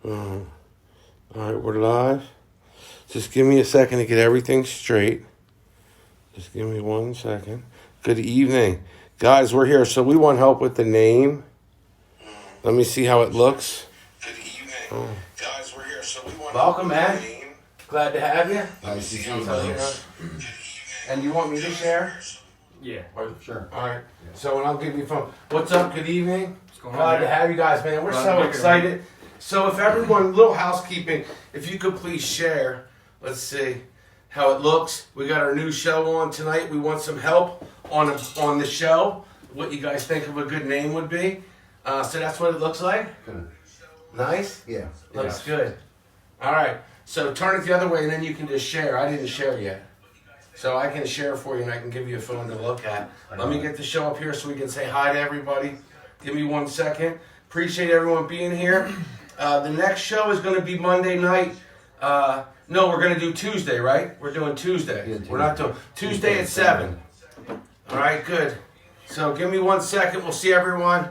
All right, we're live. Just give me a second to get everything straight. Just give me 1 second. Good evening. Guys, we're here. So we want help with the name. Let me see how it looks. Good evening. Guys, we're here. So we want welcome, man. Glad to have you. Nice to see you. And you want me to share? Yeah, sure. All right. Yeah. So I'll give you a phone. What's up? Good evening. What's going on? Glad to have you guys, man. We're so excited. So if everyone, little housekeeping, if you could please share. Let's see how it looks. We got our new show on tonight. We want some help on the show. What you guys think of a good name would be. So that's what it looks like. Good. Nice? Yeah. Looks good. All right. So turn it the other way and then you can just share. I didn't share yet. So I can share for you and I can give you a phone to look at. Let me get the show up here so we can say hi to everybody. Give me 1 second. Appreciate everyone being here. The next show is going to be Monday night. No, we're going to do Tuesday, right? We're doing Tuesday. Yeah, Tuesday. We're not doing Tuesday at 7. All right, good. So give me 1 second. We'll see everyone.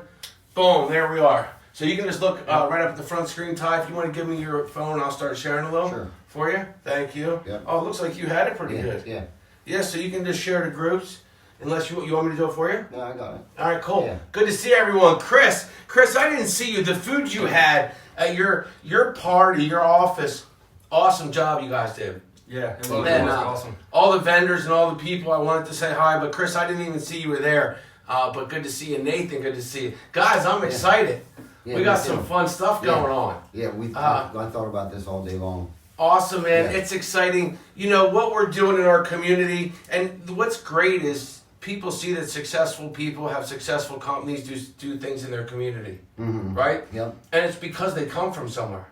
Boom, there we are. So you can just look right up at the front screen, Ty. If you want to give me your phone, I'll start sharing a little for you. Thank you. Yep. Oh, it looks like you had it pretty good. Yeah. Yeah, so you can just share to groups. Unless you want me to do it for you? No, I got it. All right, cool. Yeah. Good to see everyone. Chris, I didn't see you. The food you had at your party, your office, awesome job you guys did. Yeah, it was awesome. All the vendors and all the people, I wanted to say hi, but Chris, I didn't even see you were there. But good to see you. Nathan, good to see you. Guys, I'm excited. Yeah, we got some fun stuff going on. Yeah, I thought about this all day long. Awesome, man. Yeah. It's exciting. You know, what we're doing in our community, and what's great is people see that successful people have successful companies do things in their community, right? Yep. And it's because they come from somewhere.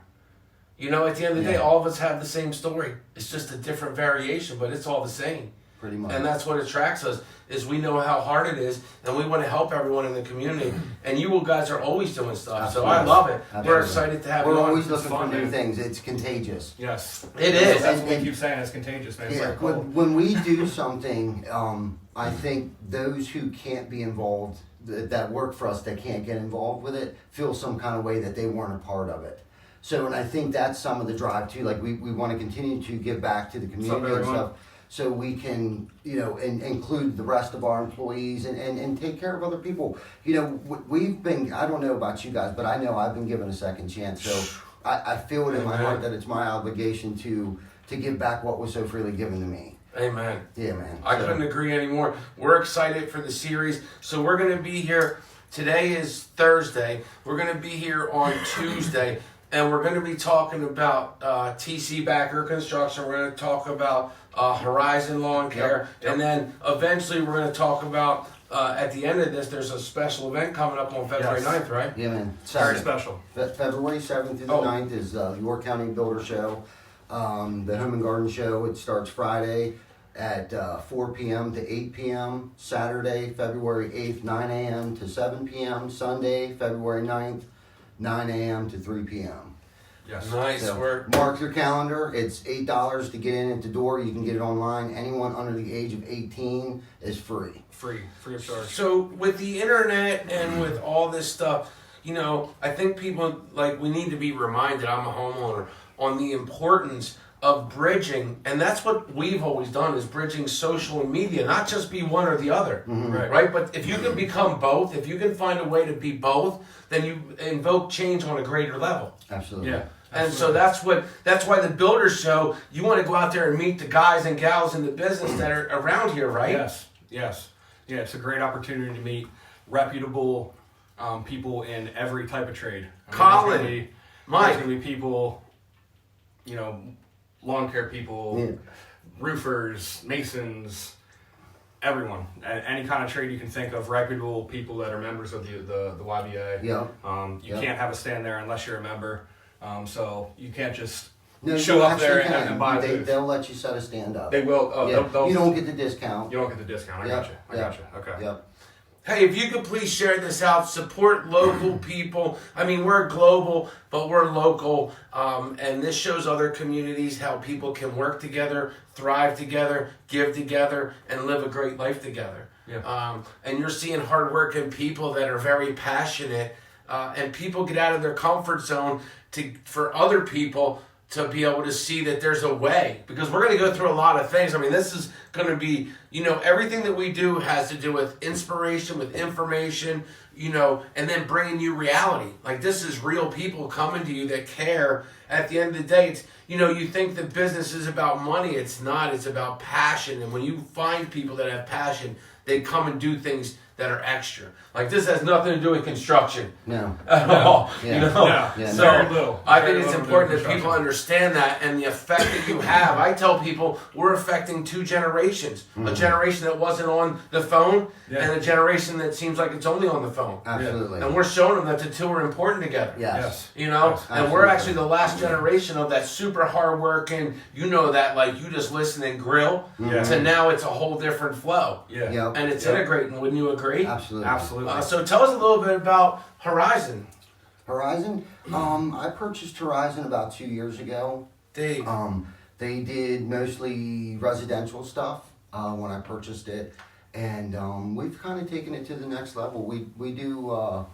You know, at the end of the day, all of us have the same story. It's just a different variation, but it's all the same. Pretty much. And that's what attracts us, is we know how hard it is, and we want to help everyone in the community. And you guys are always doing stuff, Absolutely. so I love it. Absolutely. We're excited to have you We're on. always looking fun, for new man. things. It's contagious. Yes. It is. That's what we keep saying. It's contagious, man. It's Yeah, like cold. when we do something, I think those who can't be involved, that work for us, that can't get involved with it, feel some kind of way that they weren't a part of it. So, and I think that's some of the drive too. Like we want to continue to give back to the community and everyone? stuff, so we can, you know, and include the rest of our employees and take care of other people. You know, we've been, I don't know about you guys, but I know I've been given a second chance. So I feel it in my heart that it's my obligation to give back what was so freely given to me. Amen. Yeah, man. I couldn't agree anymore. We're excited for the series. So we're going to be here. Today is Thursday. We're going to be here on Tuesday. And we're going to be talking about TC Backer Construction. We're going to talk about Horizon Lawn Care. Yep. And then eventually we're going to talk about, at the end of this, there's a special event coming up on February 9th, right? Yeah, man. Very Saturday. special. February 7th through the 9th is the York County Builder Show. The Home and Garden Show, it starts Friday at 4 p.m. to 8 p.m. Saturday, February 8th, 9 a.m. to 7 p.m. Sunday, February 9th, 9 a.m. to 3 p.m. Yes. Nice So work. mark your calendar. It's $8 to get in at the door. You can get it online. Anyone under the age of 18 is free. Free of charge. So with the internet and with all this stuff, you know, I think people, like, we need to be reminded, I'm a homeowner, on the importance of bridging, and that's what we've always done, is bridging social and media, not just be one or the other, right? But if you can become both, if you can find a way to be both, then you invoke change on a greater level. Absolutely. Yeah. And so that's why the Builders Show, you want to go out there and meet the guys and gals in the business that are around here, right? Yes. Yeah, it's a great opportunity to meet reputable people in every type of trade. Colin, Mike. There's going to be people, you know, lawn care people, roofers, masons, everyone. Any kind of trade you can think of, reputable people that are members of the YBA. Yeah. You can't have a stand there unless you're a member. So you can't just No, show you up there actually and buy food. They'll let you set a stand up. They will. Oh, Yeah. they'll, You don't get the discount. You don't get the discount. I Yep. got you. I got you. Okay. Yep. Hey, if you could please share this out, support local people. I mean, we're global, but we're local. And this shows other communities how people can work together, thrive together, give together, and live a great life together. Yeah. And you're seeing hardworking people that are very passionate and people get out of their comfort zone for other people to be able to see that there's a way, because we're going to go through a lot of things. I mean, this is going to be, everything that we do has to do with inspiration, with information, and then bringing you reality. Like, this is real people coming to you that care. At the end of the day, it's, you think that business is about money. It's not. It's about passion. And when you find people that have passion, they come and do things that are extra. Like, this has nothing to do with construction. No. At all. Yeah. No. Yeah, So very little. I Very think it's little important that construction. people understand that and the effect that you have. I tell people we're affecting 2 generations. A generation that wasn't on the phone and a generation that seems like it's only on the phone. Absolutely. And we're showing them that the 2 are important together. Yes. And Absolutely. we're actually the last generation of that super hard working, that like you just listen and grill, Yeah. to now it's a whole different flow. Yeah. Yep. And it's Yep. integrating, wouldn't you agree? Absolutely. Absolutely. So tell us a little bit about Horizon. Horizon. I purchased Horizon about 2 years ago. Dave. They did mostly residential stuff when I purchased it, and we've kind of taken it to the next level. We do,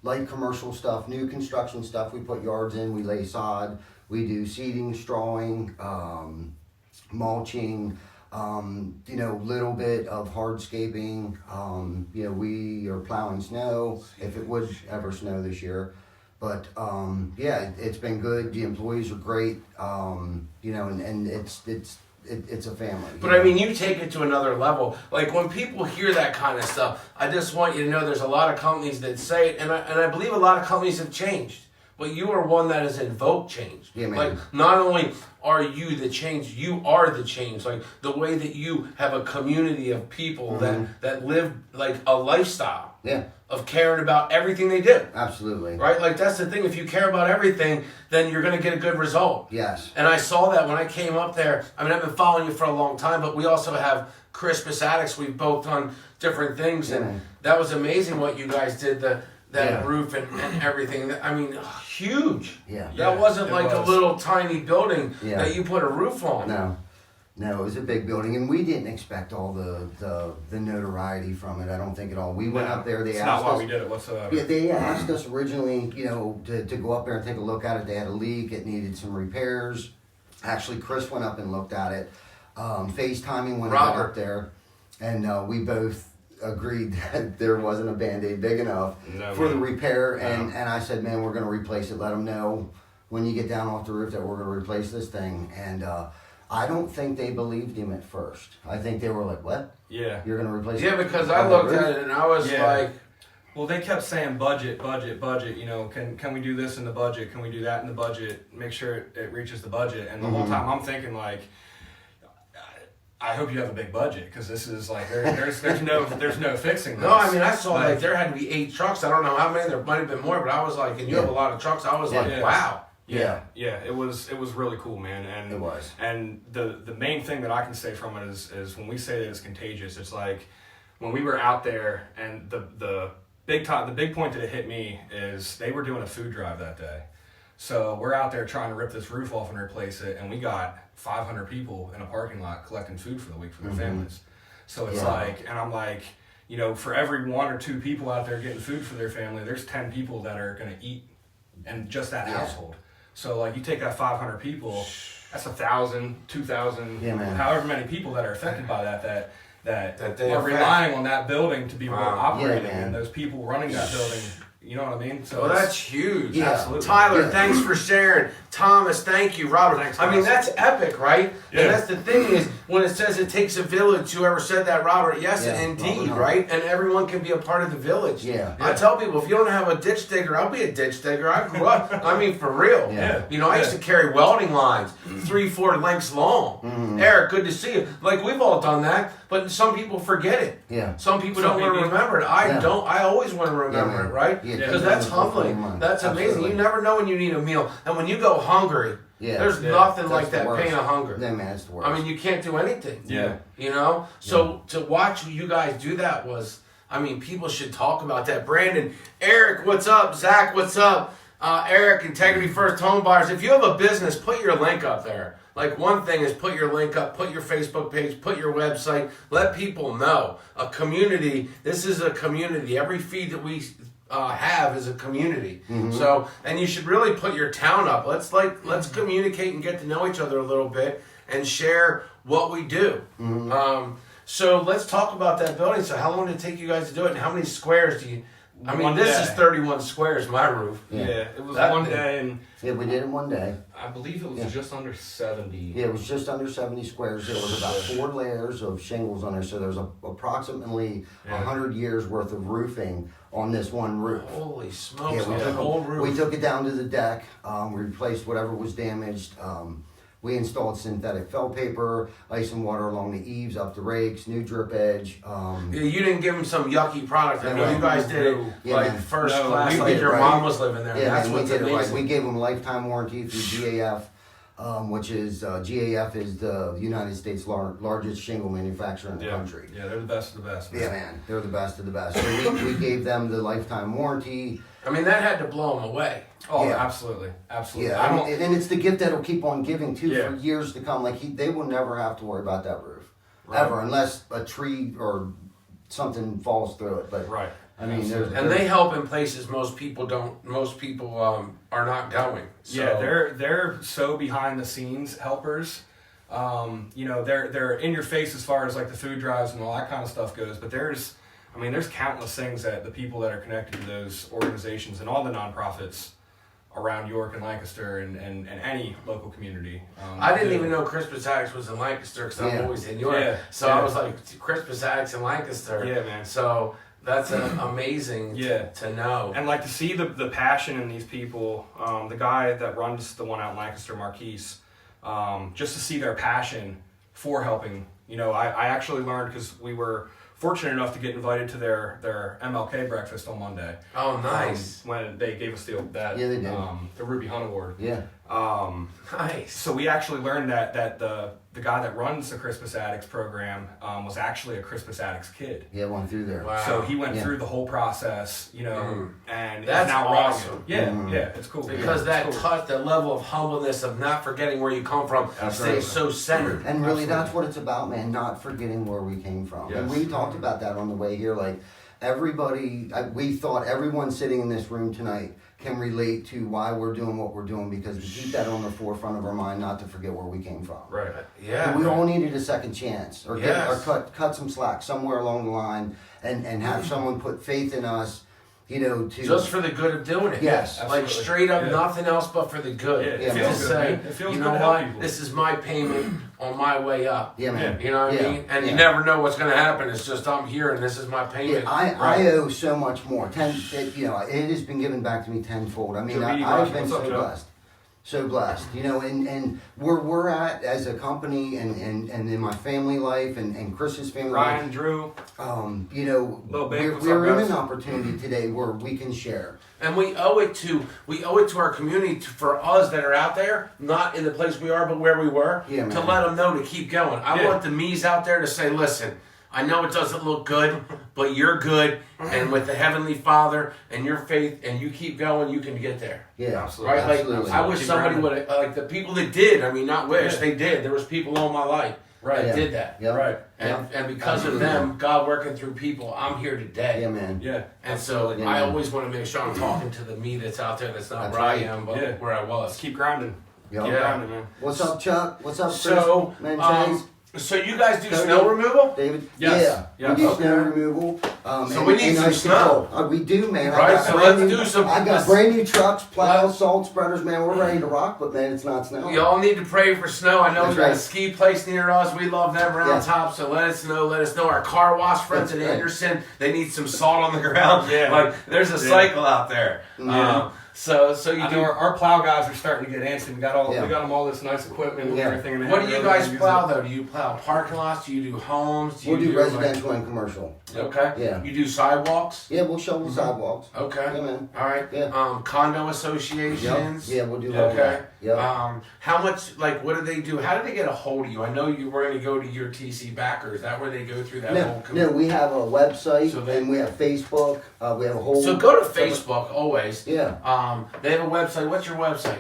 light commercial stuff, new construction stuff. We put yards in, we lay sod, we do seeding, strawing, mulching. Little bit of hardscaping. We are plowing snow if it would ever snow this year. But it's been good. The employees are great. And it's a family. But I mean, you take it to another level. Like, when people hear that kind of stuff, I just want you to know there's a lot of companies that say it, and I believe a lot of companies have changed. But you are one that has invoked change. Yeah, man. Like, not only are you the change, you are the change. Like, the way that you have a community of people that live like a lifestyle Yeah, of caring about everything they do. absolutely. Right? Like, that's the thing. If you care about everything, then you're going to get a good result. Yes. And I saw that when I came up there. I mean, I've been following you for a long time, but we also have Crispus Attics. We've both done different things, and Yeah. that was amazing what you guys did, that Yeah. roof and everything. I mean, huge. Yeah. That wasn't it like was. a little tiny building Yeah. that you put a roof on. No, it was a big building, and we didn't expect all the notoriety from it. I don't think at all. We went up there. They It's asked not why us. we did it whatsoever. Yeah, they asked us originally, to go up there and take a look at it. They had a leak. It needed some repairs. Actually, Chris went up and looked at it. FaceTiming when I went Robert. up there, and we both agreed that there wasn't a Band-Aid big enough No, for the man. repair. No. And I said, man, we're going to replace it. Let them know when you get down off the roof that we're going to replace this thing. And I don't think they believed him at first. I think they were like, what? Yeah. You're going to replace Yeah, it? because I Oh, looked roof? at it and I was Yeah. like, Well, they kept saying budget. Can we do this in the budget? Can we do that in the budget? Make sure it reaches the budget. And the whole time I'm thinking like, I hope you have a big budget, because this is like there's no fixing this. no, I mean, I saw like there had to be 8 trucks. I don't know how many. There might have been more, but I was like, and you have a lot of trucks. I was like, Yeah. wow. Yeah, it was really cool, man. And It was. And the main thing that I can say from it is when we say that it's contagious, it's like when we were out there, and the big point that it hit me is they were doing a food drive that day. So we're out there trying to rip this roof off and replace it, and we got 500 people in a parking lot collecting food for the week for their families. So it's like, and I'm like, for every 1 or 2 people out there getting food for their family, there's 10 people that are going to eat in just that household. So like, you take that 500 people, that's 1,000, 2,000, Yeah, man. however many people that are affected by that they are affect. relying on that building to be Wow. operating, Yeah, man. and those people running that building. You know what I mean? So Well, it's- that's huge. Yeah. Absolutely. Tyler, Yeah. thanks for sharing. Thomas, thank you. Robert, Thanks, I mean, guys. that's epic, right? Yeah. And that's the thing is, when it says it takes a village, whoever said that, Robert, yes, Yeah, indeed, Robert. right? And everyone can be a part of the village. Yeah. I tell people, if you don't have a ditch digger, I'll be a ditch digger. I grew up, I mean, for real. Yeah. I used to carry welding lines 3-4 lengths long. Mm-hmm. Eric, good to see you. Like, we've all done that, but some people forget it. Yeah. Some people Some don't want to people- remember it. I Yeah. don't. I always want to remember man. it, right? Yeah, Because take that's it down to the humbling. mind. That's amazing. Absolutely. You never know when you need a meal, and when you go hungry, Yeah. there's Yeah. nothing That's like the that worst. pain of hunger. No, man, it's the worst. I mean, you can't do anything. Yeah. So to watch you guys do that was, I mean, people should talk about that. Brandon, Eric, what's up? Zach, what's up? Eric, Integrity First Home Buyers. If you have a business, put your link up there. Like, one thing is put your link up, put your Facebook page, put your website, let people know. A community, this is a community. Every feed that we have is a community. So, and you should really put your town up. Let's communicate and get to know each other a little bit and share what we do. So let's talk about that building. So how long did it take you guys to do it, and how many squares do you? I mean, this is 31 squares, my roof. Yeah, it was That one big. day, and Yeah, we did it one day. I believe it was just under 70. Yeah, it was just under 70 squares. There was about 4 layers of shingles on there, so there's approximately 100 years worth of roofing on this one roof. Holy smokes! Yeah, on the whole roof. we took it down to the deck. We replaced whatever was damaged. We installed synthetic felt paper, ice and water along the eaves, up the rakes, new drip edge. Yeah, you didn't give them some yucky product. I mean, Yeah, you guys did it Yeah, like man. first No, class, we like did your it right. mom was living there. Yeah, That's man, we what's did it right. amazing. We gave them lifetime warranty through GAF, which is GAF is the United States largest shingle manufacturer in the country. Yeah, they're the best of the best. Yeah, man, they're the best of the best. So we gave them the lifetime warranty. I mean, that had to blow them away. Oh, Yeah. absolutely, absolutely. Yeah, I I don't. mean, and it's the gift that'll keep on giving too Yeah. for years to come. Like they will never have to worry about that roof Right. ever, unless a tree or something falls through it. But Right. I mean, And they help in places most people don't. Most people are not going. So, Yeah, they're so behind the scenes helpers. You know, they're in your face as far as like the food drives and all that kind of stuff goes. But there's countless things that the people that are connected to those organizations and all the nonprofits around York and Lancaster and any local community. I didn't do. even know Crispus Attucks was in Lancaster because I'm Yeah. always in York. Yeah, So yeah. I was like, Crispus Attucks in Lancaster. Yeah, man. So that's amazing Yeah. to know. And like to see the passion in these people, the guy that runs the one out in Lancaster, Marquise, just to see their passion for helping. You know, I actually learned because we were fortunate enough to get invited to their MLK breakfast on Monday. Oh, nice. When they gave us the they did. the Ruby Hunt Award. yeah, Nice. So we actually learned that the guy that runs the Crispus Addicts program was actually a Crispus Addicts kid. yeah, went through there. Wow. So he went Yeah. through the whole process, you know, and That's is now awesome. running it. Yeah, it's cool. Because yeah, that it's cool. touch, the level of humbleness of not forgetting where you come from, Absolutely. stays so centered. And really, Absolutely. that's what it's about, man. Not forgetting where we came from. And Yes. we talked about that on the way here. Like everybody, we thought everyone sitting in this room tonight can relate to why we're doing what we're doing because we keep that on the forefront of our mind, not to forget where we came from. Right. Yeah. And we all needed a second chance, or Yes. cut some slack somewhere along the line, and have someone put faith in us, you know, to Just for the good of doing it. Yes. Like Absolutely. straight up, Yeah. nothing else but for the good. Yeah, it To feels good, say, man. It feels you good know to help what? people. This is my payment on my way up. yeah, man. You know what Yeah. I mean? And Yeah. you never know what's going to happen. It's just I'm here and this is my Yeah, payment. I owe so much more. You know, it has been given back to me tenfold. I mean, Joe Beatty, I've been what's up, so Joe? blessed, so blessed. You know, and where we're at as a company, and in my family life, and Chris's family Ryan, Drew, life, you know, Lil Big, what's we're up, in guys? an opportunity today where we can share. And we owe it to our community for us that are out there, not in the place we are, but where we were, Yeah, to man. let them know to keep going. I Yeah. want the me's out there to say, listen, I know it doesn't look good, but you're good, and with the Heavenly Father and your faith, and you keep going, you can get there. Yeah, Absolutely. Right? Like, absolutely. I wish Keep somebody grinding. would have, like the people that did, I mean, not wish, Yeah. they did. There was people all my life that Yeah. did that. Yep. Right. And because of them, God working through people, I'm here today. Yeah, man. yeah. And so Yeah, I man. always want to make sure I'm talking to the me that's out there that's not That's where right. I am, but Yeah. where I Let's was. keep grinding. Yep. Keep Yeah. grinding, man. What's up, Chuck? What's up, Chris? So, Man, Chase? so you guys do Cody? snow removal? David? Yes. Yeah, Yes. we do Okay. snow removal. So and- we need and some ice snow. control. We do, man. Right, I got so brand let's new, do some- I got let's- brand new trucks, plows, let's- salt spreaders, man. We're ready to rock, but man, it's not snowing. Y'all need to pray for snow. I know That's we got a right. ski place near us. We love them Round Yeah. Top, so let us know. Let us know. Our car wash friends That's in right. Anderson, they need some salt on the ground. Yeah. Like, there's a Yeah. cycle out there. Yeah. So you I do. know our plow guys are starting to get antsy. We got Yeah. them all this nice equipment and Yeah. everything. And they What do haven't you really guys been plow using though? Do you plow parking lots? Do you do homes? Do We'll you do like- residential and commercial. Okay. Yeah. You do sidewalks? Yeah, we'll shovel sidewalks. Okay. Yeah, man. All right. Yeah. Condo Yep. associations. Yeah, we'll do all Okay. that. Yep. How much? Like, what do they do? How do they get a hold of you? I know you were going to go to your TC backer. Is that where they go through that whole? No, we have a website So they- and we have Facebook. We have a whole. So go to Facebook always. Yeah. They have a website. What's your website?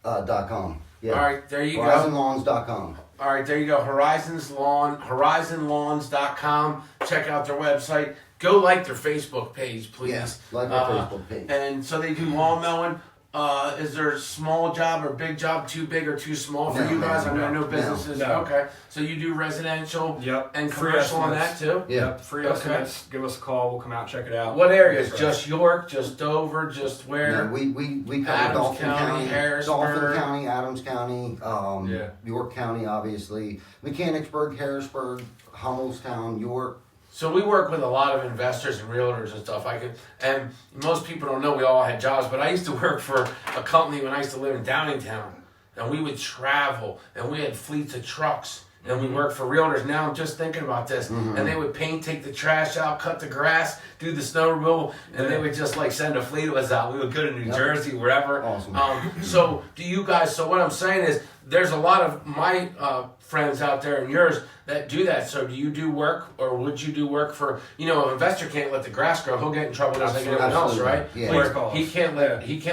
www.horizonlawns.com. Yeah. All right, there you go. Horizonlawns.com. All right, there you go. Horizonlawns.com. Check out their website. Go like their Facebook page, please. Yeah, like our Facebook page. And so they do lawn mowing. Is there a small job or big job, too big or too small for No, you no, guys? I mean, I know no, businesses. no. Okay, so you do residential Yep. and Free commercial on that estimates. too. Yeah. Yep. Free Okay. estimates. Give us a call. We'll come out, check it out. What areas? Yes, Just York, just Dover, just where? No, we cover Adams Dauphin County, County, Harrisburg. Dauphin County, Adams County, Yeah. York County, obviously, Mechanicsburg, Harrisburg, Hummelstown, York. So we work with a lot of investors and realtors and stuff. And most people don't know we all had jobs, but I used to work for a company when I used to live in Downingtown, and we would travel, and we had fleets of trucks, and we worked for realtors. Now I'm just thinking about this, and they would paint, take the trash out, cut the grass, do the snow removal, and they would just like send a fleet of us out. We would go to New Jersey, wherever. Awesome. So do you guys? So what I'm saying is, there's a lot of my friends out there and yours that do that. So do you do work, or would you do work for, an investor can't let the grass grow, he'll get in trouble just like anyone else, Absolutely. right? Yeah. Where Please call he us. can't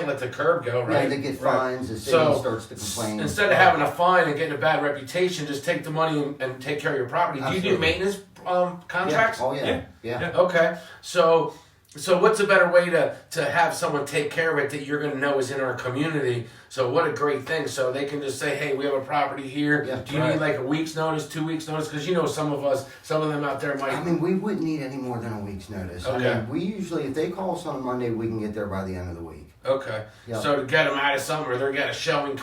let the curb go, Yeah, right? they get fines, the city So, starts to complain. Instead of having a fine and getting a bad reputation, just take the money and take care of your property. Do you do Absolutely. maintenance Yeah. contracts? Oh, yeah. Yeah. Yeah. Okay, so what's a better way to have someone take care of it that you're going to know is in our community? So what a great thing. So they can just say, hey, we have a property here. Yeah, Do you need like a week's notice, 2 weeks notice? Because some of them out there might. I mean, we wouldn't need any more than a week's notice. Okay. I mean, we usually, if they call us on a Monday, we can get there by the end of the week. Okay. Yeah. So to get them out of something, or they're getting a showing,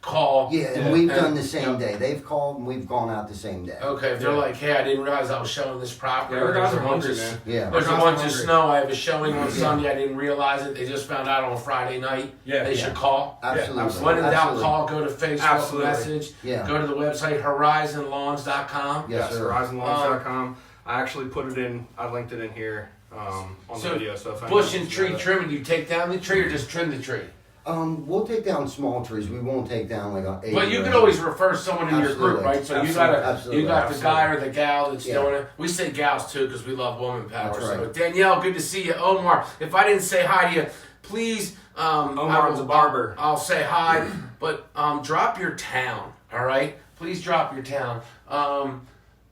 call. Yeah, and we've And- done the same day. They've called and we've gone out the same day. Okay, if they're like, hey, I didn't realize I was showing this property. Yeah, or our guys there's are a bunch hungry, of- man. Yeah. There's a Our guys bunch are of hungry. snow. I have a showing on Sunday. I didn't realize it. They just found out on Friday night. Yeah. They Yeah. should call. Absolutely. absolutely. When in doubt, Absolutely. call. Go to Facebook Absolutely. message. Yeah. Go to the website horizonlawns.com. Yes, Yes, sir. HorizonLawns.com. I actually put it in. I linked it in here on So, the video. So if Bush anyone and tree wants to trimming. You take down the tree or just trim the tree? We'll take down small trees. We won't take down like a. But you can always refer someone in your group, Absolutely. right? So Absolutely. you got the Absolutely. guy or the gal that's Yeah. doing it. We say gals too because we love woman power. That's So right. Danielle, good to see you. Omar, if I didn't say hi to you, please. Omar's a barber. I'll say hi, but drop your town. All right, please drop your town.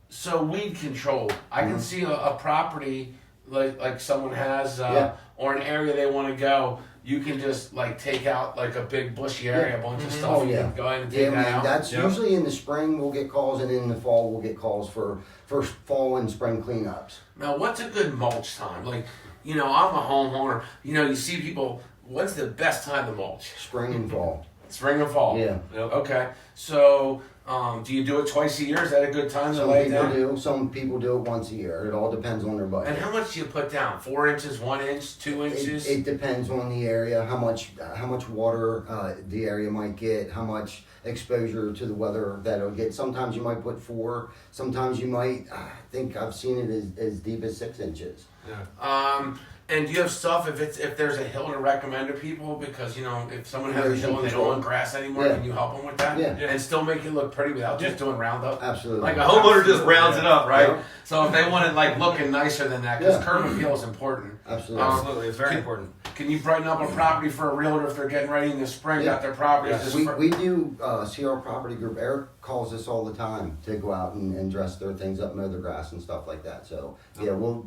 So weed control. I can see a property like someone has Yeah. or an area they want to go. You can just like take out like a big bushy area, a bunch of stuff. Oh, You yeah. can go ahead and Yeah, take that man. out. That's Yep. usually in the spring we'll get calls, and in the fall we'll get calls for fall and spring cleanups. Now, what's a good mulch time? Like, I'm a homeowner. You see people. What's the best time to mulch? Spring and fall. Spring or fall? Yeah. Yep. Okay. So, do you do it twice a year? Is that a good time to Some lay it people down? do. Some people do it once a year. It all depends on their budget. And how much do you put down? 4 inches, 1 inch, 2 inches? It depends on the area, how much water the area might get, how much exposure to the weather that it'll get. Sometimes you might put 4. Sometimes you might. I think I've seen it as deep as 6 inches. Yeah. And do you have stuff if there's a hill to recommend to people? Because if someone has a Erosion hill and they don't control. want grass anymore, Yeah. can you help them with that? Yeah. And still make it look pretty without just doing Roundup? Absolutely. Like a homeowner just rounds it up, right? Yeah. So if they want it like looking nicer than that, because Yeah. curb appeal is important. Absolutely. Absolutely. It's very Can- important. Can you brighten up a property for a realtor if they're getting ready in the spring, Yeah. got their property? Yes. We do CR Property Group. Eric calls us all the time to go out and dress their things up, mow the grass and stuff like that. So yeah, we'll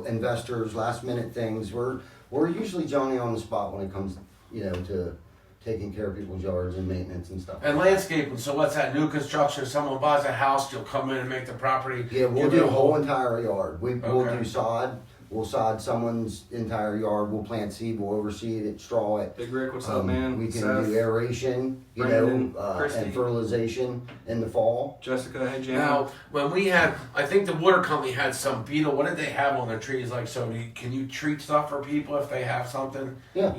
investors, last minute things. We're usually Johnny on the spot when it comes to taking care of people's yards and maintenance and stuff. And landscaping, so what's that, new construction, if someone buys a house, you'll come in and make the property. Yeah, we'll give it do a a whole entire yard. We'll Okay. do sod. We'll sod someone's entire yard. We'll plant seed. We'll overseed it, straw it. Big Rick, what's up, man? We can Seth, do aeration, Brandon, Christy. and fertilization in the fall. Jessica, hey, Jan. Now, when we had, I think the water company had some beetle. What did they have on their trees? Like, so can you treat stuff for people if they have something? Yeah.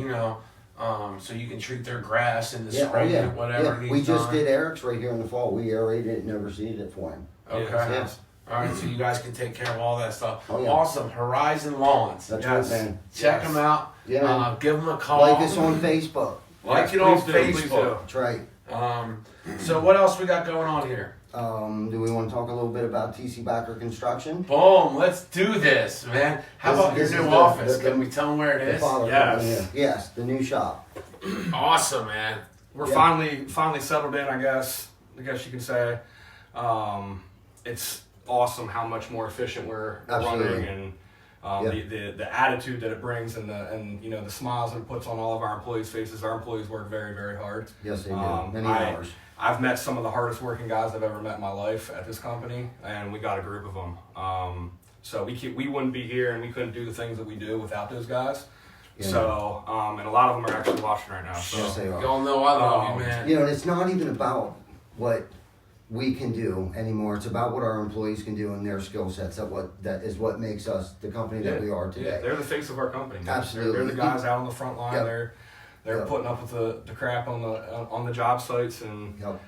So you can treat their grass in the Yeah, spring, yeah, whatever yeah. needs We just done. did Eric's right here in the fall. We aerated it and overseeded it for him. Okay. Yeah. All right, so you guys can take care of all that stuff. Oh, yeah. Awesome. Horizon Lawns. That's Yes. right, man. Check Yes. them out. Yeah, man. Give them a call. Like us on Facebook. Like Yes, it on please do, please Facebook. do. That's right. So what else we got going on here? Do we want to talk a little bit about TC Backer Construction? Boom, let's do this, man. How This- about this your is new the- office? the- Can we tell them where it The is? father Yes. company, yeah. Yes, the new shop. Awesome, man. We're Yeah. finally settled in, I guess you can say. It's awesome how much more efficient we're Absolutely. running, and the attitude that it brings, and the smiles that it puts on all of our employees' faces. Our employees work very, very hard. Yes, they do. Many I- hours. I've met some of the hardest working guys I've ever met in my life at this company, and we got a group of them. So we wouldn't be here, and we couldn't do the things that we do without those guys. Yeah. So, and a lot of them are actually watching right now. So, Yes, they are. Y'all know I love you, man. You know, and it's not even about what we can do anymore. It's about what our employees can do and their skill sets. That is what makes us the company that we are today. they're the face of our company. Man. Absolutely. They're the guys out on the front line. Yep. They're Yep. putting up with the crap on the job sites, and Yep.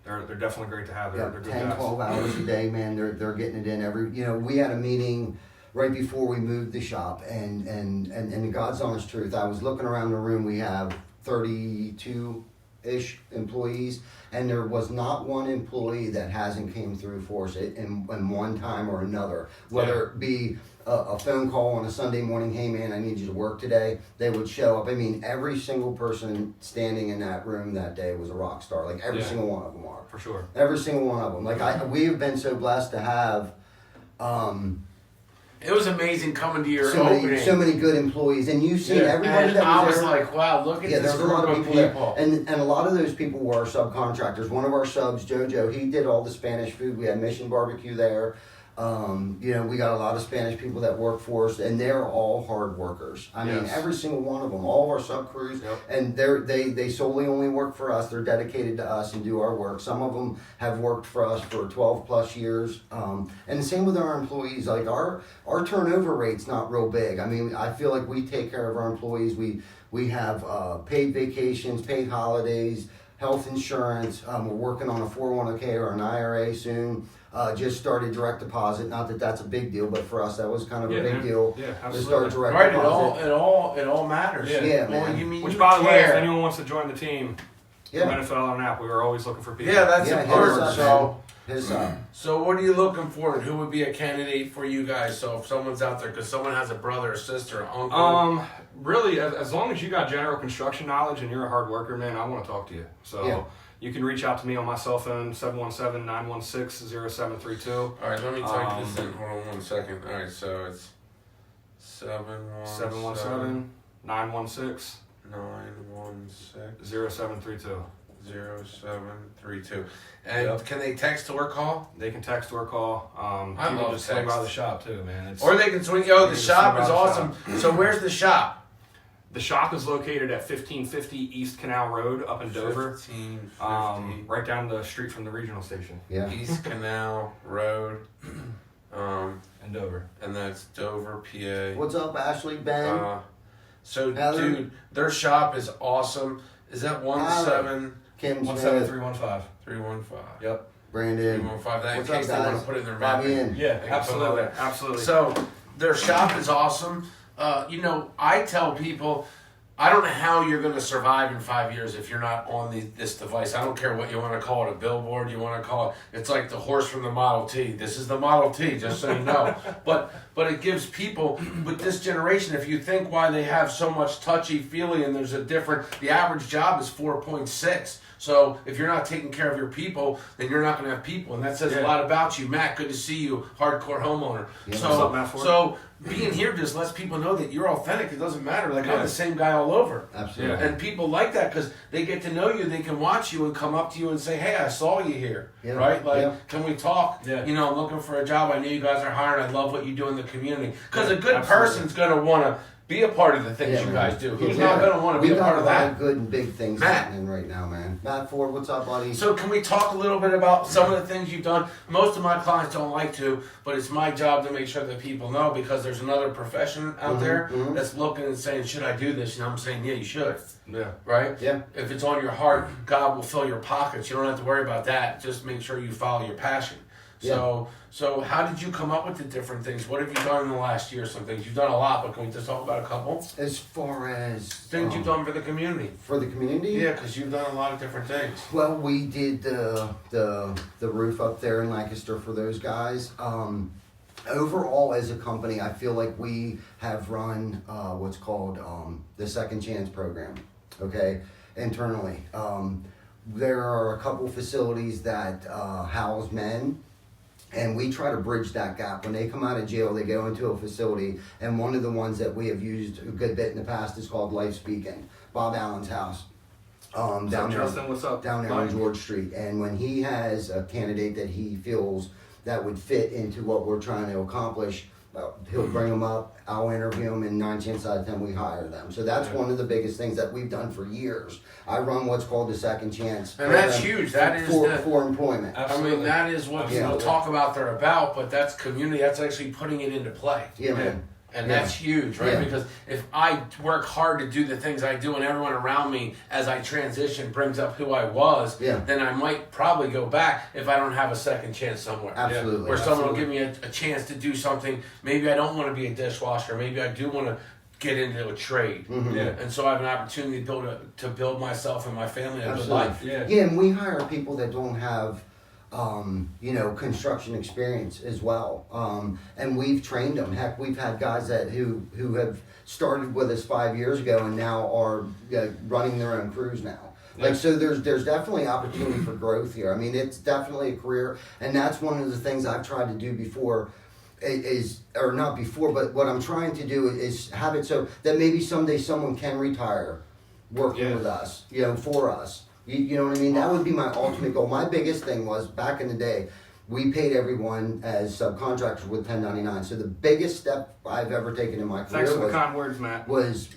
they're definitely great to have. They're Yep. good 10, guys. 12 hours a day, man. They're getting it in every. You know, we had a meeting right before we moved the shop, and the God's honest truth, I was looking around the room. We have 32-ish employees, and there was not one employee that hasn't came through for us in one time or another. Whether it be a phone call on a Sunday morning, hey man, I need you to work today. They would show up. I mean, every single person standing in that room that day was a rock star. Like every Yeah. single one of them are. For sure. Every single one of them. Like we have been so blessed to have It was amazing coming to your opening. so many good employees, and you've seen everybody and that I was was there. like, wow, look at Yeah, this there's a group lot of of people people. there, and a lot of those people were our subcontractors. One of our subs, Jojo, he did all the Spanish food. We had Mission Barbecue there. We got a lot of Spanish people that work for us, and they're all hard workers. I mean, Yes. every single one of them, all of our sub crews, Yep. and they solely only work for us. They're dedicated to us and do our work. Some of them have worked for us for 12 plus years, and the same with our employees. Like our turnover rate's not real big. I mean, I feel like we take care of our employees. We have paid vacations, paid holidays, health insurance. We're working on a 401k or an IRA soon. Just started direct deposit. Not that that's a big deal, but for us that was kind of a big man. deal Yeah, to absolutely. start direct Right, deposit. it all matters. Yeah, Well, man. you mean Which, you by the way, if care. anyone wants to join the team, Yeah. NFL and app, we were always looking for people. Yeah, that's Yeah, hit important. us up, So, His so what are you looking for, and who would be a candidate for you guys? So if someone's out there, because someone has a brother, or sister, uncle. Really, as long as you got general construction knowledge and you're a hard worker, man, I want to talk to you. So Yeah. you can reach out to me on my cell phone, 717-916-0732. All right, let me type this in. Hold on 1 second. All right, so it's 717-916 916 0732. 0732. And Yep. can they text or call? They can text or call. I people love just swing by text. the shop too, man. Or they can swing. Oh, the can shop swing is by the awesome. So where's the shop? The shop is located at 1550 East Canal Road up in Dover. 1550 Right down the street from the regional station yeah. East Canal Road. in Dover. And that's Dover, PA. What's up, Ashley, Ben, So, Heather? dude, their shop is awesome. Is that 17 Kim Smith, 17315. 315? Yep. Brandon? 315. That in What's case up, they want guys? to put it in their Bobby map. in. Yeah, They can put it all absolutely. there. Absolutely. So their shop is awesome. I tell people, I don't know how you're going to survive in 5 years if you're not on this device. I don't care what you want to call it, a billboard, you want to call it. It's like the horse from the Model T. This is the Model T, just so you know. But it gives people with this generation, if you think why they have so much touchy-feely and there's the average job is 4.6. So if you're not taking care of your people, then you're not going to have people. And that says a lot about you. Matt, good to see you, hardcore homeowner. Yeah. What's up, Matt Ford? So being here just lets people know that you're authentic. It doesn't matter. Like, I'm the same guy all over. Absolutely. Yeah. And people like that because they get to know you. They can watch you and come up to you and say, hey, I saw you here. Yeah. Right? Like, Yeah. can we talk? Yeah. You know, I'm looking for a job. I know you guys are hiring. I love what you do in the community. Because Yeah, a good absolutely. person's going to want to be a part of the things Yeah, you man. guys do. Who's Yeah. not going to want to be We a got part of lot that? of good and big things Matt. happening right now, man. Matt Ford, what's up, buddy? So can we talk a little bit about some of the things you've done? Most of my clients don't like to, but it's my job to make sure that people know because there's another profession out there that's looking and saying, should I do this? And I'm saying, yeah, you should. Yeah. Right? Yeah. If it's on your heart, God will fill your pockets. You don't have to worry about that. Just make sure you follow your passion. So how did you come up with the different things? What have you done in the last year? Some things you've done a lot, but can we just talk about a couple As far as things you've done for the community? for the community, Yeah, because you've done a lot of different things. well, we did the roof up there in Lancaster for those guys. Overall, as a company, I feel like we have run what's called the Second Chance program. Okay, internally, there are a couple facilities that house men. And we try to bridge that gap. When they come out of jail, they go into a facility, and one of the ones that we have used a good bit in the past is called Life Speaking, Bob Allen's house. Down there, Justin, what's up? down there on George Street. And when he has a candidate that he feels that would fit into what we're trying to accomplish, he'll bring them up, I'll interview them, and 9 chances out of 10 we hire them. So that's one of the biggest things that we've done for years. I run what's called the Second Chance. And that's program huge. That is for employment. I mean, that is what people Absolutely. talk about they're about, but that's community. That's actually putting it into play. Yeah, man. And that's huge, right? Yeah. Because if I work hard to do the things I do and everyone around me as I transition brings up who I was, Yeah. then I might probably go back if I don't have a second chance somewhere. Absolutely. Where someone will Absolutely. give me a chance to do something. Maybe I don't want to be a dishwasher. Maybe I do want to get into a trade. Mhm. Yeah. And so I have an opportunity to build myself and my family a good Absolutely. life. Yeah. Yeah, and we hire people that don't have, construction experience as well. And we've trained them. Heck, we've had guys who have started with us 5 years ago and now are running their own crews now. Like, so there's definitely opportunity for growth here. I mean, it's definitely a career, and that's one of the things I've tried to do before. Or not before, but what I'm trying to do is have it so that maybe someday someone can retire working with us, for us. You know what I mean? That would be my ultimate goal. My biggest thing was back in the day, we paid everyone as subcontractors with 1099. So the biggest step I've ever taken in my career Thanks for the kind words, Matt. was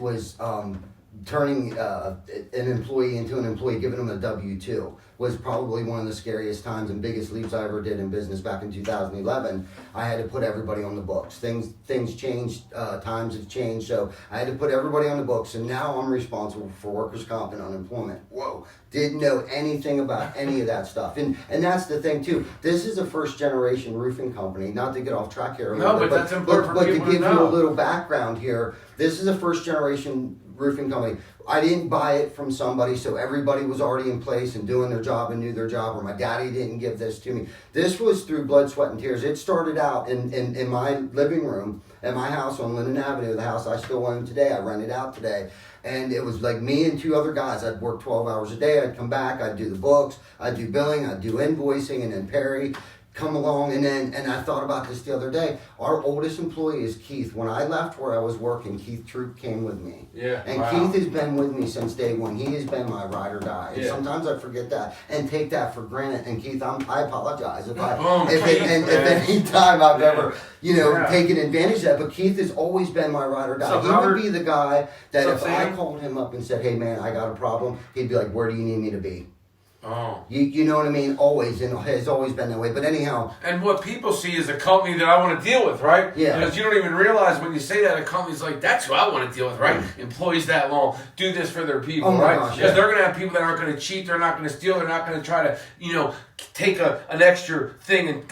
turning an employee into an employee, giving them a W-2 was probably one of the scariest times and biggest leaps I ever did in business back in 2011. I had to put everybody on the books. Things changed, times have changed, so I had to put everybody on the books, and now I'm responsible for workers' comp and unemployment. Whoa, didn't know anything about any of that stuff. And that's the thing too. This is a first generation roofing company, not to get off track here. No, but that's important for but people to to give you know. a little background here, this is a first generation roofing company. I didn't buy it from somebody, so everybody was already in place and doing their job and knew their job, or my daddy didn't give this to me. This was through blood, sweat, and tears. It started out in my living room at my house on Linden Avenue, the house I still own today. I rent it out today. And it was like me and 2 other guys. I'd work 12 hours a day. I'd come back. I'd do the books. I'd do billing. I'd do invoicing. And then Perry come along, and I thought about this the other day. Our oldest employee is Keith. When I left where I was working, Keith Troop came with me. Yeah. And Wow. Keith has been with me since day one. He has been my ride or die. And Yeah. sometimes I forget that and take that for granted. And Keith, I apologize if Keith, if man. any time I've ever Yeah. taken advantage of that. But Keith has always been my ride or die. So, He Robert- would be the guy that So, if I Sam? called him up and said, "Hey man, I got a problem," he'd be like, "Where do you need me to be?" Oh. You know what I mean? Always, and has always been that way. But anyhow, And what people see is a company that I want to deal with, right? Yeah. Because you don't even realize when you say that a company's like, that's who I want to deal with, right? Employees that long, do this for their people, Oh my right? gosh, Because yeah. they're going to have people that aren't going to cheat, they're not going to steal, they're not going to try to, take an extra thing and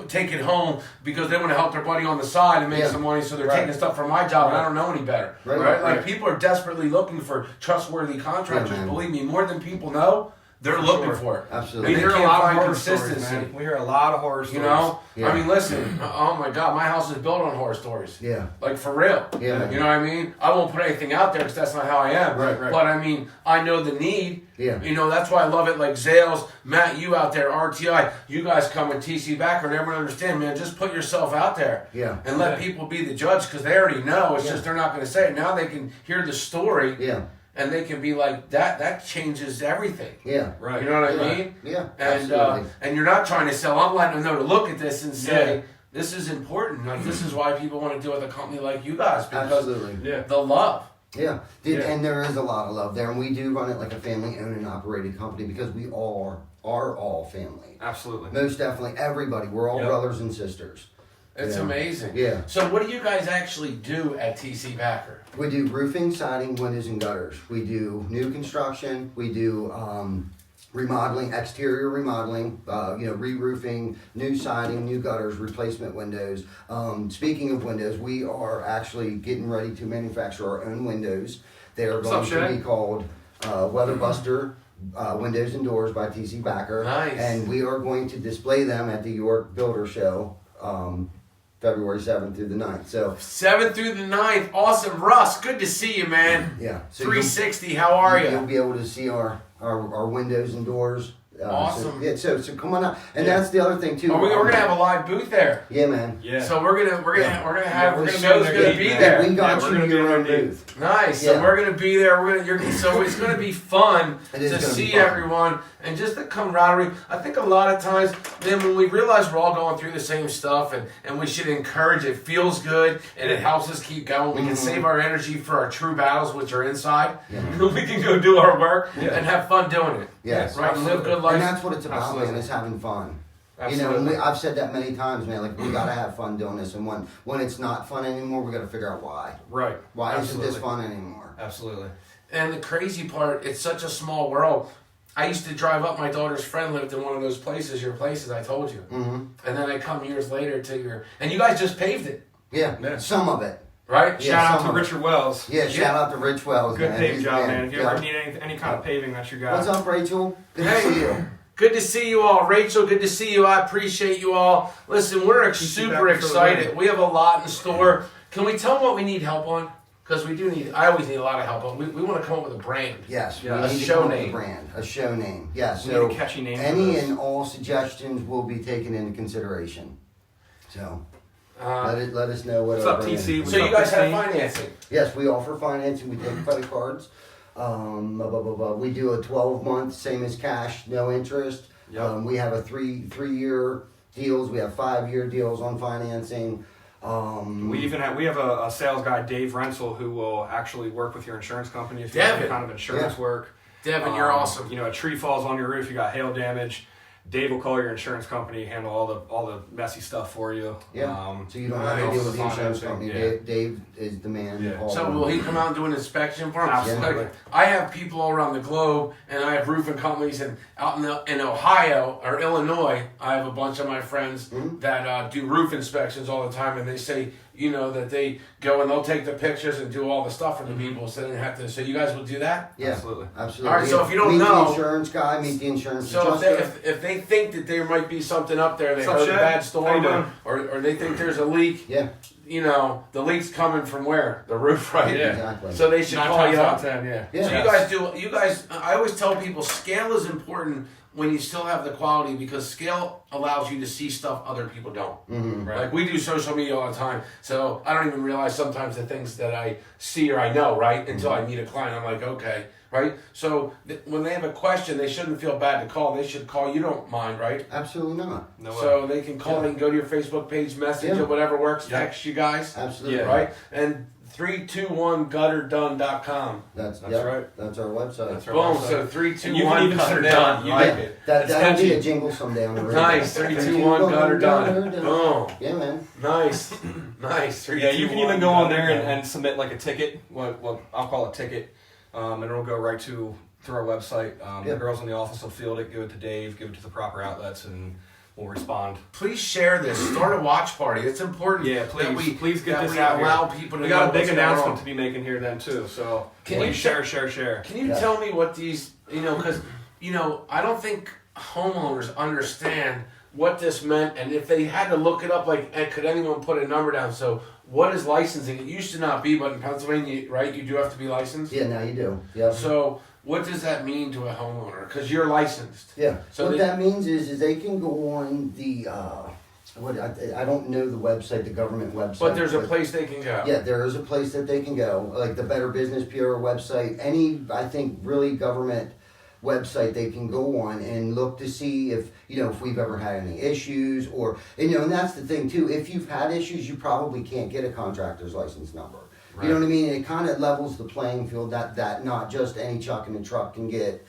take it home because they want to help their buddy on the side and make Yeah. some money, so they're Right. taking stuff from my job and I don't know any better, Right, right? Like right. people are desperately looking for trustworthy contractors. Yeah, man. Believe me, more than people know, they're looking sure. for it. Absolutely. And We they hear a can't lot of find horror stories, consistency. man. We hear a lot of horror stories. You know? Yeah. I mean, listen, oh my God, my house is built on horror stories. yeah, Like, for real. Yeah, man. You know what I mean? I won't put anything out there because that's not how I am. Right, right. But I mean, I know the need. Yeah. That's why I love it. Like Zales, Matt, you out there, RTI, you guys come with TC Backer and everyone understand, man, just put yourself out there. Yeah. And let people be the judge because they already know. It's just they're not going to say it. Now they can hear the story. yeah, And they can be like, that changes everything. yeah. Right. You know what I Yeah. mean? Yeah, And absolutely. and you're not trying to sell. I'm letting them know to look at this and say, Yeah. this is important. Like, this is why people want to deal with a company like you guys because Absolutely. Yeah. the love. Yeah. Yeah. And there is a lot of love there, and we do run it like a family-owned and operated company because we all are all family. Absolutely. Most definitely, everybody. We're all Yep. brothers and sisters. It's Yeah. amazing. Yeah. So what do you guys actually do at TC Backer? We do roofing, siding, windows, and gutters. We do new construction. We do remodeling, exterior remodeling, re-roofing, new siding, new gutters, replacement windows. Speaking of windows, we are actually getting ready to manufacture our own windows. They are going to be called Weatherbuster Windows and Doors by TC Backer. Nice. And we are going to display them at the York Builder Show, February 7th through the 9th. So 7th through the 9th. Awesome. Russ, good to see you, man. yeah, so 360, how are you'll you? be able to see our windows and doors. Awesome. So come on out, and that's the other thing too. We're gonna have a live booth there. Yeah, man. Yeah. So we're gonna have we're Joe's gonna gonna be be there. there. We got Yeah, you we're gonna your be own there. booth. Nice. So Yeah. we're gonna be there. So it's gonna be fun It is to gonna be see fun. everyone and just the camaraderie. I think a lot of times, then when we realize we're all going through the same stuff and we should encourage it, feels good and it helps us keep going. We can save our energy for our true battles, which are inside. We can go do our work and have fun doing it. Yes. Right. And live good life. And that's what it's about, Absolutely. man. Is having fun. Absolutely. You know, I've said that many times, man. Like we gotta have fun doing this, and when it's not fun anymore, we gotta figure out why. Right. Why Absolutely. isn't this fun anymore? Absolutely. And the crazy part, it's such a small world. I used to drive up. My daughter's friend lived in one of those places, your places I told you. Mm-hmm. And then I come years later to your, and you guys just paved it, Yeah. Yeah. Some of it. right? Yeah, Shout out some to of it. Richard Wells. Yeah. Shout out to Rich Wells. Good man. paving He's job, the man. If you Yeah. ever need any kind of paving, that's your guy. What's up, Rachel? Good to see you. Good to see you all. Rachel, good to see you. I appreciate you all. Listen, we're you super back for the excited. win. We have a lot in store. Can we tell them what we need help on? Because we do need, I always need a lot of help on. We want to come up with a brand. Yes, Yeah. we A need to show come up with name. a brand, a show name. Yes, We so need a catchy name for any this. and all suggestions will be taken into consideration. So let us know what. What's our up, brand TC? is. So you guys have Christine? financing. Yes, we offer financing. We take credit cards. We do a 12-month, same as cash, no interest. Yep. We have a three-year deals. We have 5-year deals on financing. We have a sales guy, Dave Rensel, who will actually work with your insurance company if you have Devin. any kind of insurance work. Devin, you're awesome. You know, a tree falls on your roof, you got hail damage. Dave will call your insurance company, handle all the messy stuff for you. Yeah. So you don't have to nice. deal with the insurance Financing, company. yeah. Dave is the man. Yeah. Call So him. will he come out and do an inspection for him? Absolutely. Like, I have people all around the globe, and I have roofing companies, and out in Ohio or Illinois, I have a bunch of my friends that do roof inspections all the time, and they say, you know, that they go and they'll take the pictures and do all the stuff for the people, so they don't have to. So you guys will do that? Yeah, Absolutely. absolutely. All right, so if you don't meet know- the insurance guy, meet the insurance So adjuster. if they think that there might be something up there, they What's up, heard a Shaq? bad How you storm, doing? or they think there's a leak, Yeah, you know, the leak's coming from where? The roof, right? Yeah. exactly. So they should 9 call times you out up. of 10, yeah. Yeah. So you guys, I always tell people scale is important when you still have the quality, because scale allows you to see stuff other people don't. Right. Like we do social media all the time, so I don't even realize sometimes the things that I see or I know, right? Until I meet a client, I'm like, okay, right? So when they have a question, they shouldn't feel bad to call. They should call. You don't mind, right? Absolutely not. No way. So they can call, they can go to your Facebook page, message Yeah. or whatever works, Yeah. text you guys, Absolutely. Yeah. right? And 321gutterdone.com. That's That's right. That's our website. That's right. Boom, website. so And 321 you can even gutter submit done. on- You like Yeah, it. that'll be catchy. a jingle someday on the radio. Nice, 321 gutter done. Boom. Yeah, man. Nice. Nice. Yeah, you can even go on there and submit like a ticket, what I'll call a ticket, and it'll go right through our website. Yeah. The girls in the office will field it, give it to Dave, give it to the proper outlets, and we'll respond. Please share this. Start a watch party. It's important. Yeah, that we please get that this we out here. allow people to We know got a big what's going announcement on. to be making here then too, so Can please you share. Can you Yeah. tell me what these, because, I don't think homeowners understand what this meant, and if they had to look it up, like, could anyone put a number down? So, what is licensing? It used to not be, but in Pennsylvania, right, you do have to be licensed? Yeah, now you do. Yep. So, what does that mean to a homeowner? Because you're licensed. Yeah. So what they- that means is they can go on the I don't know the website, the government website. But there's a place they can go. Yeah, there is a place that they can go, like the Better Business Bureau website. Any, I think, really government website they can go on and look to see if if we've ever had any issues, or and that's the thing too. If you've had issues, you probably can't get a contractor's license number. You know what I mean? It kind of levels the playing field that not just any chuck in the truck can get.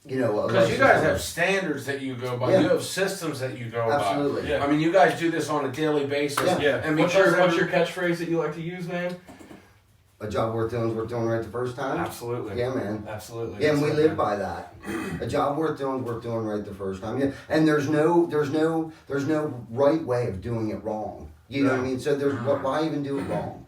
Because you guys have standards that you go by. Yeah. You have systems that you go Absolutely. by. Yeah. I mean, you guys do this on a daily basis. Yeah. Yeah. And What's because your catchphrase that you like to use, man? A job worth doing is worth doing right the first time. Absolutely. Yeah, man. Absolutely. Yeah, and we That's live it. by that. A job worth doing is worth doing right the first time. Yeah, and there's no right way of doing it wrong. You know what I mean? So there's why even do it wrong?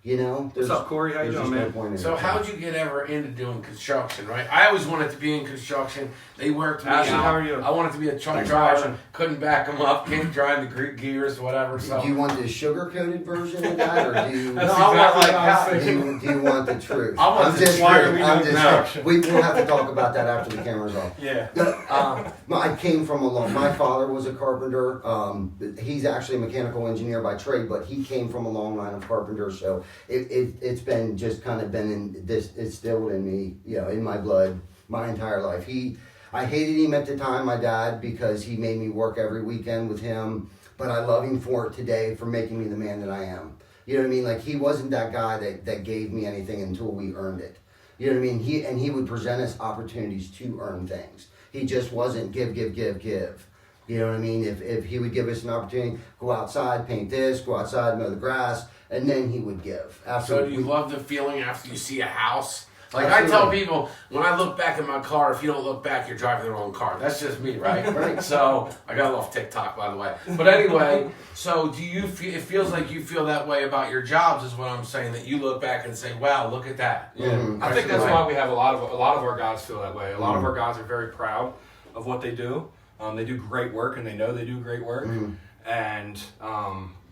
You know? What's up, Corey? How you there's doing, just no man? point in So it. how'd you get ever into doing construction, right? I always wanted to be in construction. They worked me Ashley, out. how are you? I wanted to be a truck Thanks for driver. watching. Couldn't back them up. Can't drive the gears, whatever. So Do you want the sugar-coated version of that, or do you? That's No, I want exactly like what I was how- Do thinking. you want the truth? I want I'm the just truth. Why are kidding. we I'm doing just construction? We'll have to talk about that after the camera's off. Yeah. I came from a long. My father was a carpenter. He's actually a mechanical engineer by trade, but he came from a long line of carpenters. So it's been just kind of been in this instilled in me, you know, in my blood, my entire life. I hated him at the time, my dad, because he made me work every weekend with him. But I love him for it today, for making me the man that I am. You know what I mean? Like, he wasn't that guy that gave me anything until we earned it. You know what I mean? He would present us opportunities to earn things. He just wasn't give. You know what I mean? If he would give us an opportunity, go outside, paint this, go outside, mow the grass, and then he would give. So do you love the feeling after you see a house? Like Absolutely. I tell people, when I look back at my car, if you don't look back, you're driving the wrong car. That's just me, right? Right. So I got off TikTok, by the way. But anyway, so do you feel? It feels like you feel that way about your jobs, is what I'm saying. That you look back and say, "Wow, look at that." Mhm. I think that's Right. why we have a lot of our guys feel that way. A lot of our guys are very proud of what they do. They do great work, and they know they do great work. And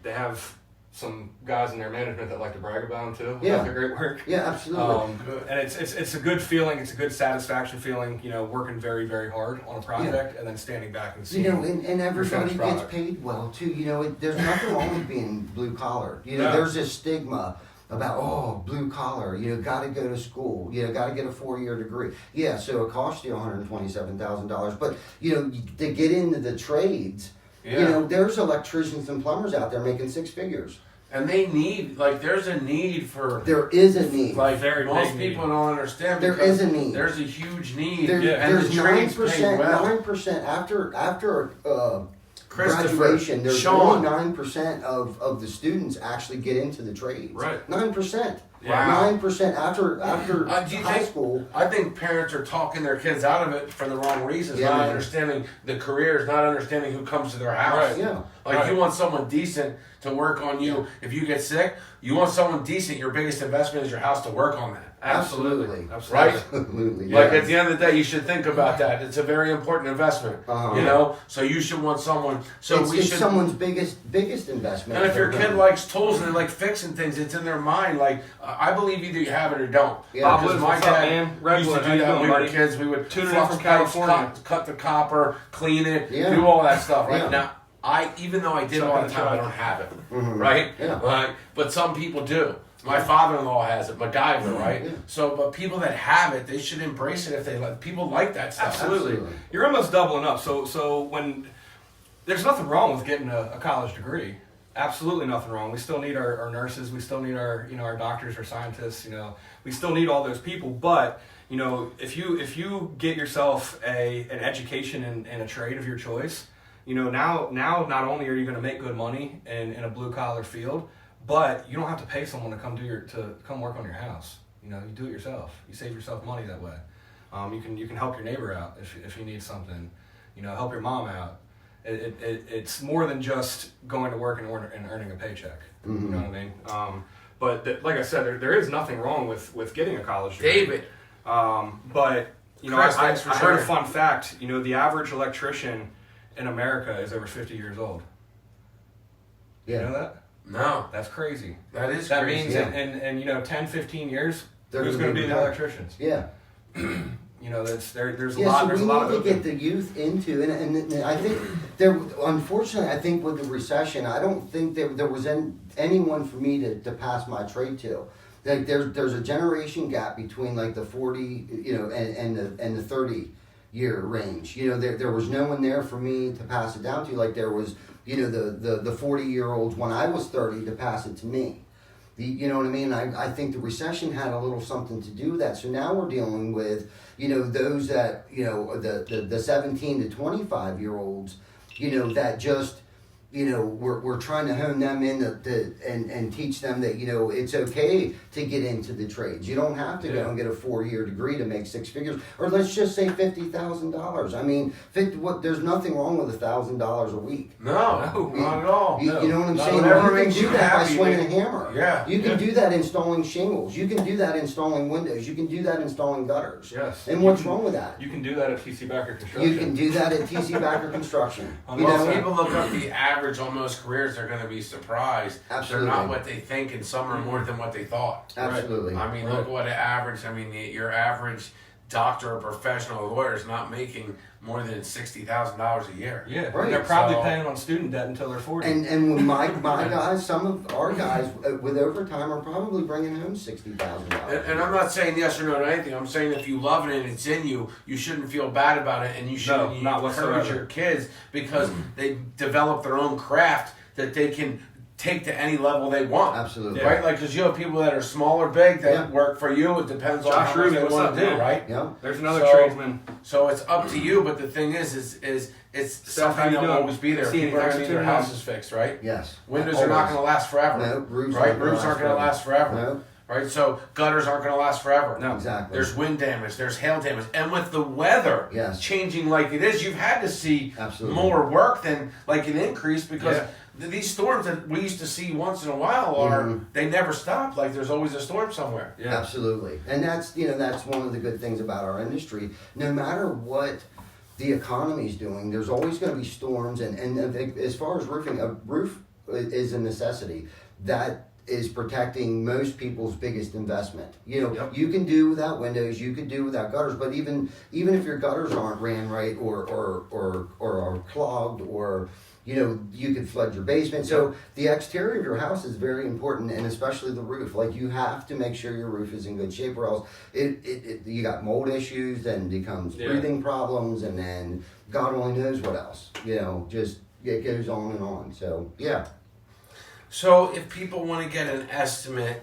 they have some guys in their management that like to brag about them too. Yeah. About their great work. Yeah, absolutely. And it's a good feeling. It's a good satisfaction feeling. You know, working very, very hard on a project and then standing back and seeing. You know, and everybody finished gets product. paid well too. You know, there's nothing wrong with being blue collar. You know, No. there's this stigma about blue collar. You know, got to go to school. You know, got to get a 4-year degree. Yeah, so it costs you $127,000. But you know, to get into the trades, you know, there's electricians and plumbers out there making 6 figures. And they need, like, there's a need for, There is a need. like, Very most big people need. don't understand. There because is a need. There's a huge need. There, and there's the trades pay 9%. well. 9% after Christopher, graduation. There's Sean. only 9% of the students actually get into the trades. Right. 9%. Wow. 9% after Do you high think- school. I think parents are talking their kids out of it for the wrong reasons, Yeah, not man. understanding the careers, not understanding who comes to their house. Right. Yeah. Like, Right. you want someone decent to work on you. If you get sick, you want someone decent. Your biggest investment is your house to work on that. Absolutely. Right? Absolutely. Like, yeah. at the end of the day, you should think about that. It's a very important investment. Uh-huh. You know? So you should want someone. So it's, we it's should. someone's biggest investment. And if your they're kid gonna- likes tools and they like fixing things, it's in their mind. Like, I believe either you have it or don't. Yeah. Bob Because Liz, my what's up, dad man? Red used to Blood, do how you that when doing, we were buddy? kids. We would Tuning in flux from pipes, California. cut the copper, clean it, Yeah. do all that stuff. Right Yeah. now, even though I did it all the time, I don't have it. Mhm. Right? Yeah. Right. But some people do. My father-in-law has it, MacGyver, right? Yeah. So, but people that have it, they should embrace it if they like. People like that stuff. Absolutely. Absolutely. You're almost doubling up. So when there's nothing wrong with getting a college degree. Absolutely nothing wrong. We still need our nurses. We still need our our doctors, our scientists. We still need all those people. But if you get yourself an education in a trade of your choice, now not only are you going to make good money in a blue collar field, but you don't have to pay someone to come work on your house. You do it yourself. You save yourself money that way. You can help your neighbor out if you need something. Help your mom out. It's more than just going to work and earning a paycheck. Mm-hmm. You know what I mean? But like I said, there is nothing wrong with getting a college degree. David. But Chris, I thanks for heard a sharing. fun fact. The average electrician in America is over 50 years old. Yeah. You know that? No, That's crazy. that is That crazy. means yeah. in 10, 15 years, They're who's gonna going to be be the retired. electricians? Yeah. There's a Yeah, lot. so There's we a lot need of to get the youth into, and I think unfortunately, I think with the recession, I don't think there was anyone for me to pass my trade to. Like there's a generation gap between like the 40, and the 30-year range. There was no one there for me to pass it down to. Like there was, the 40-year-olds when I was 30 to pass it to me. You know what I mean? I think the recession had a little something to do with that. So now we're dealing with, those that, the 17 to 25-year-olds, that just, we're trying to hone them in and teach them that, it's okay to get into the trades. You don't have to go and get a 4-year degree to make 6 figures, or let's just say $50,000. I mean, there's nothing wrong with $1,000 a week. No, not at all. You know what I'm saying? Whatever You can makes do you that by happy, swinging a man. hammer. Yeah. You can do that installing shingles. You can do that installing windows. You can do that installing gutters. Yes. And what's wrong with that? You can do that at TC Backer Construction. You can do that at TC Backer Construction. You Well, know? if people look up the average on most careers, they're going to be surprised. Absolutely. They're not what they think, and some are more than what they thought. Absolutely. I mean, look what an average. I mean, your average doctor or professional lawyer is not making more than $60,000 a year. Yeah, Right. they're probably So- paying on student debt until they're 40. And with my guys, some of our guys with overtime are probably bringing home $60,000. And I'm not saying yes or no to anything. I'm saying if you love it and it's in you, you shouldn't feel bad about it, and you shouldn't not encourage whatsoever. your kids because they develop their own craft that they can take to any level they want. Absolutely. Yeah. Right? Like, because you have people that are small or big that Yeah. work for you. It depends on Josh how much Ruby, they what's want up, to do, man? right? Yeah. There's another So- tradesman. So it's up to you, but the thing is it's Steph, how something you that will doing? always be there. See you. People are Thanks going to for need their tuning in. houses fixed, right? Yes. Windows are not going to last forever. No, roofs right? aren't gonna Roofs aren't going to forever. last forever. No. Right? So gutters aren't going to last forever. No. Exactly. There's wind damage, there's hail damage. And with the weather Yes. changing like it is, you've had to see Absolutely. more work than like an increase because Yeah. these storms that we used to see once in a while are Mhm. they never stop. Like there's always a storm somewhere. Yeah. Absolutely. And that's one of the good things about our industry. No matter what the economy's doing, there's always going to be storms. And as far as roofing, a roof is a necessity. That is protecting most people's biggest investment. Yep. You can do without windows, you could do without gutters, but even if your gutters aren't ran right or are clogged or you could flood your basement. So the exterior of your house is very important, and especially the roof. Like, you have to make sure your roof is in good shape, or else you got mold issues, then becomes Yeah. breathing problems, and then God only knows what else. Just it goes on and on. So yeah. So if people want to get an estimate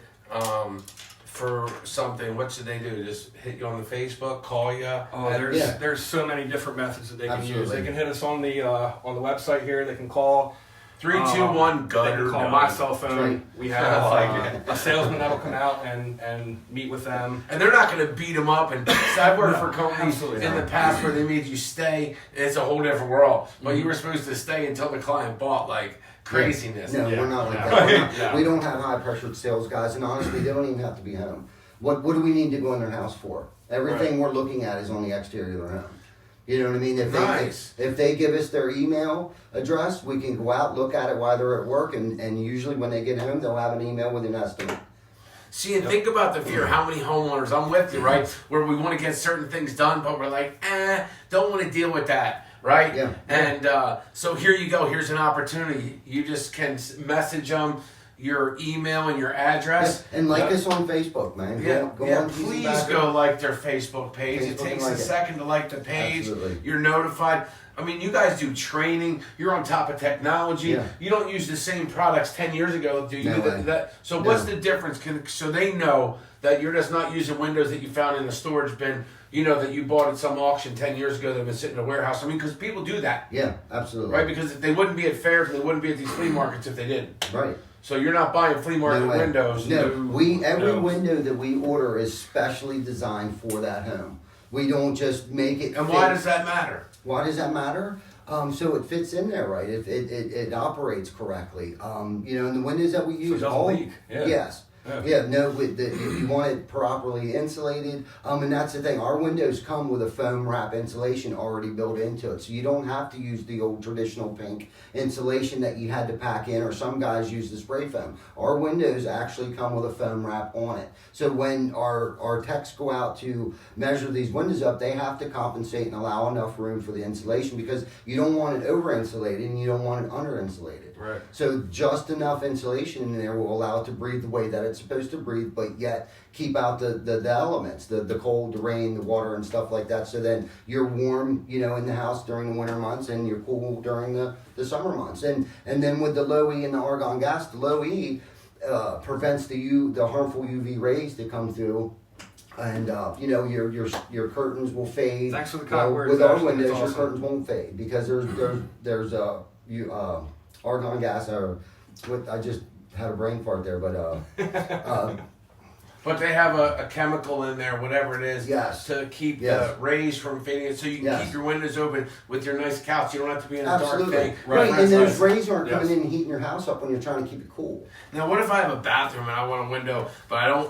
for something, what should they do? Just hit you on the Facebook, call you? Oh, there's so many different methods that they can use. Absolutely. They can hit us on the website here. They can call 321 They gutter. can call done. my cell phone. Right. We have a salesman that'll come out and meet with them. And they're not going to beat them up. And so I've worked for companies absolutely in not. the past where they made you stay. It's a whole different world. But Mm-hmm. you were supposed to stay until the client bought, like craziness. No, Yeah. we're not like Yeah. that. We're not- Yeah. We don't have high pressured sales guys, and honestly, they don't even have to be home. What do we need to go in their house for? Everything we're looking at is on the exterior of their home. You know what I mean? Nice. If they give us their email address, we can go out, look at it while they're at work, and usually when they get home, they'll have an email with an estimate. See, and think about the fear. How many homeowners, I'm with you, right? Where we want to get certain things done, but we're like, don't want to deal with that, right? Yeah. And so here you go. Here's an opportunity. You just can message them your email and your address. And like us on Facebook, man. Go on TC Please Backer. go like their Facebook page. It Facebook takes and a like it. second to like the page. Absolutely. You're notified. I mean, you guys do training. You're on top of technology. Yeah. You don't use the same products 10 years ago, do you? No way. So No. what's the difference? So they know that you're just not using windows that you found in the storage bin, that you bought at some auction 10 years ago that have been sitting in a warehouse. I mean, because people do that, Yeah, absolutely. right? Because they wouldn't be at fairs and they wouldn't be at these flea markets if they didn't. Right. So you're not buying flea market No way. windows. No, every No. window that we order is specially designed for that home. We don't just make it. And fit. why does that matter? Why does that matter? So it fits in there, right? It operates correctly. And the windows that we So it use, doesn't leak. Yeah. Yes. Yeah. Yeah, no, you want it properly insulated. And that's the thing. Our windows come with a foam wrap insulation already built into it. So you don't have to use the old traditional pink insulation that you had to pack in, or some guys use the spray foam. Our windows actually come with a foam wrap on it. So when our techs go out to measure these windows up, they have to compensate and allow enough room for the insulation, because you don't want it over insulated and you don't want it under insulated. Right. So just enough insulation in there will allow it to breathe the way that it's supposed to breathe, but yet keep out the elements, the cold, the rain, the water, and stuff like that. So then you're warm, in the house during the winter months, and you're cool during the summer months. And then with the low E and the argon gas, the low E prevents the harmful UV rays that come through. And your curtains will fade. Thanks for the kind words, With our Ashley. windows, That's your awesome. curtains won't fade, because there's argon gas, or what, I just had a brain fart there, but But they have a chemical in there, whatever it is, Yes. to keep Yes. the rays from fading, so you can Yes. keep your windows open with your nice couch. You don't have to be in a absolutely. dark thing. Right, and those Right. rays aren't Yes. coming in and heating your house up when you're trying to keep it cool. Now, what if I have a bathroom and I want a window, but I don't?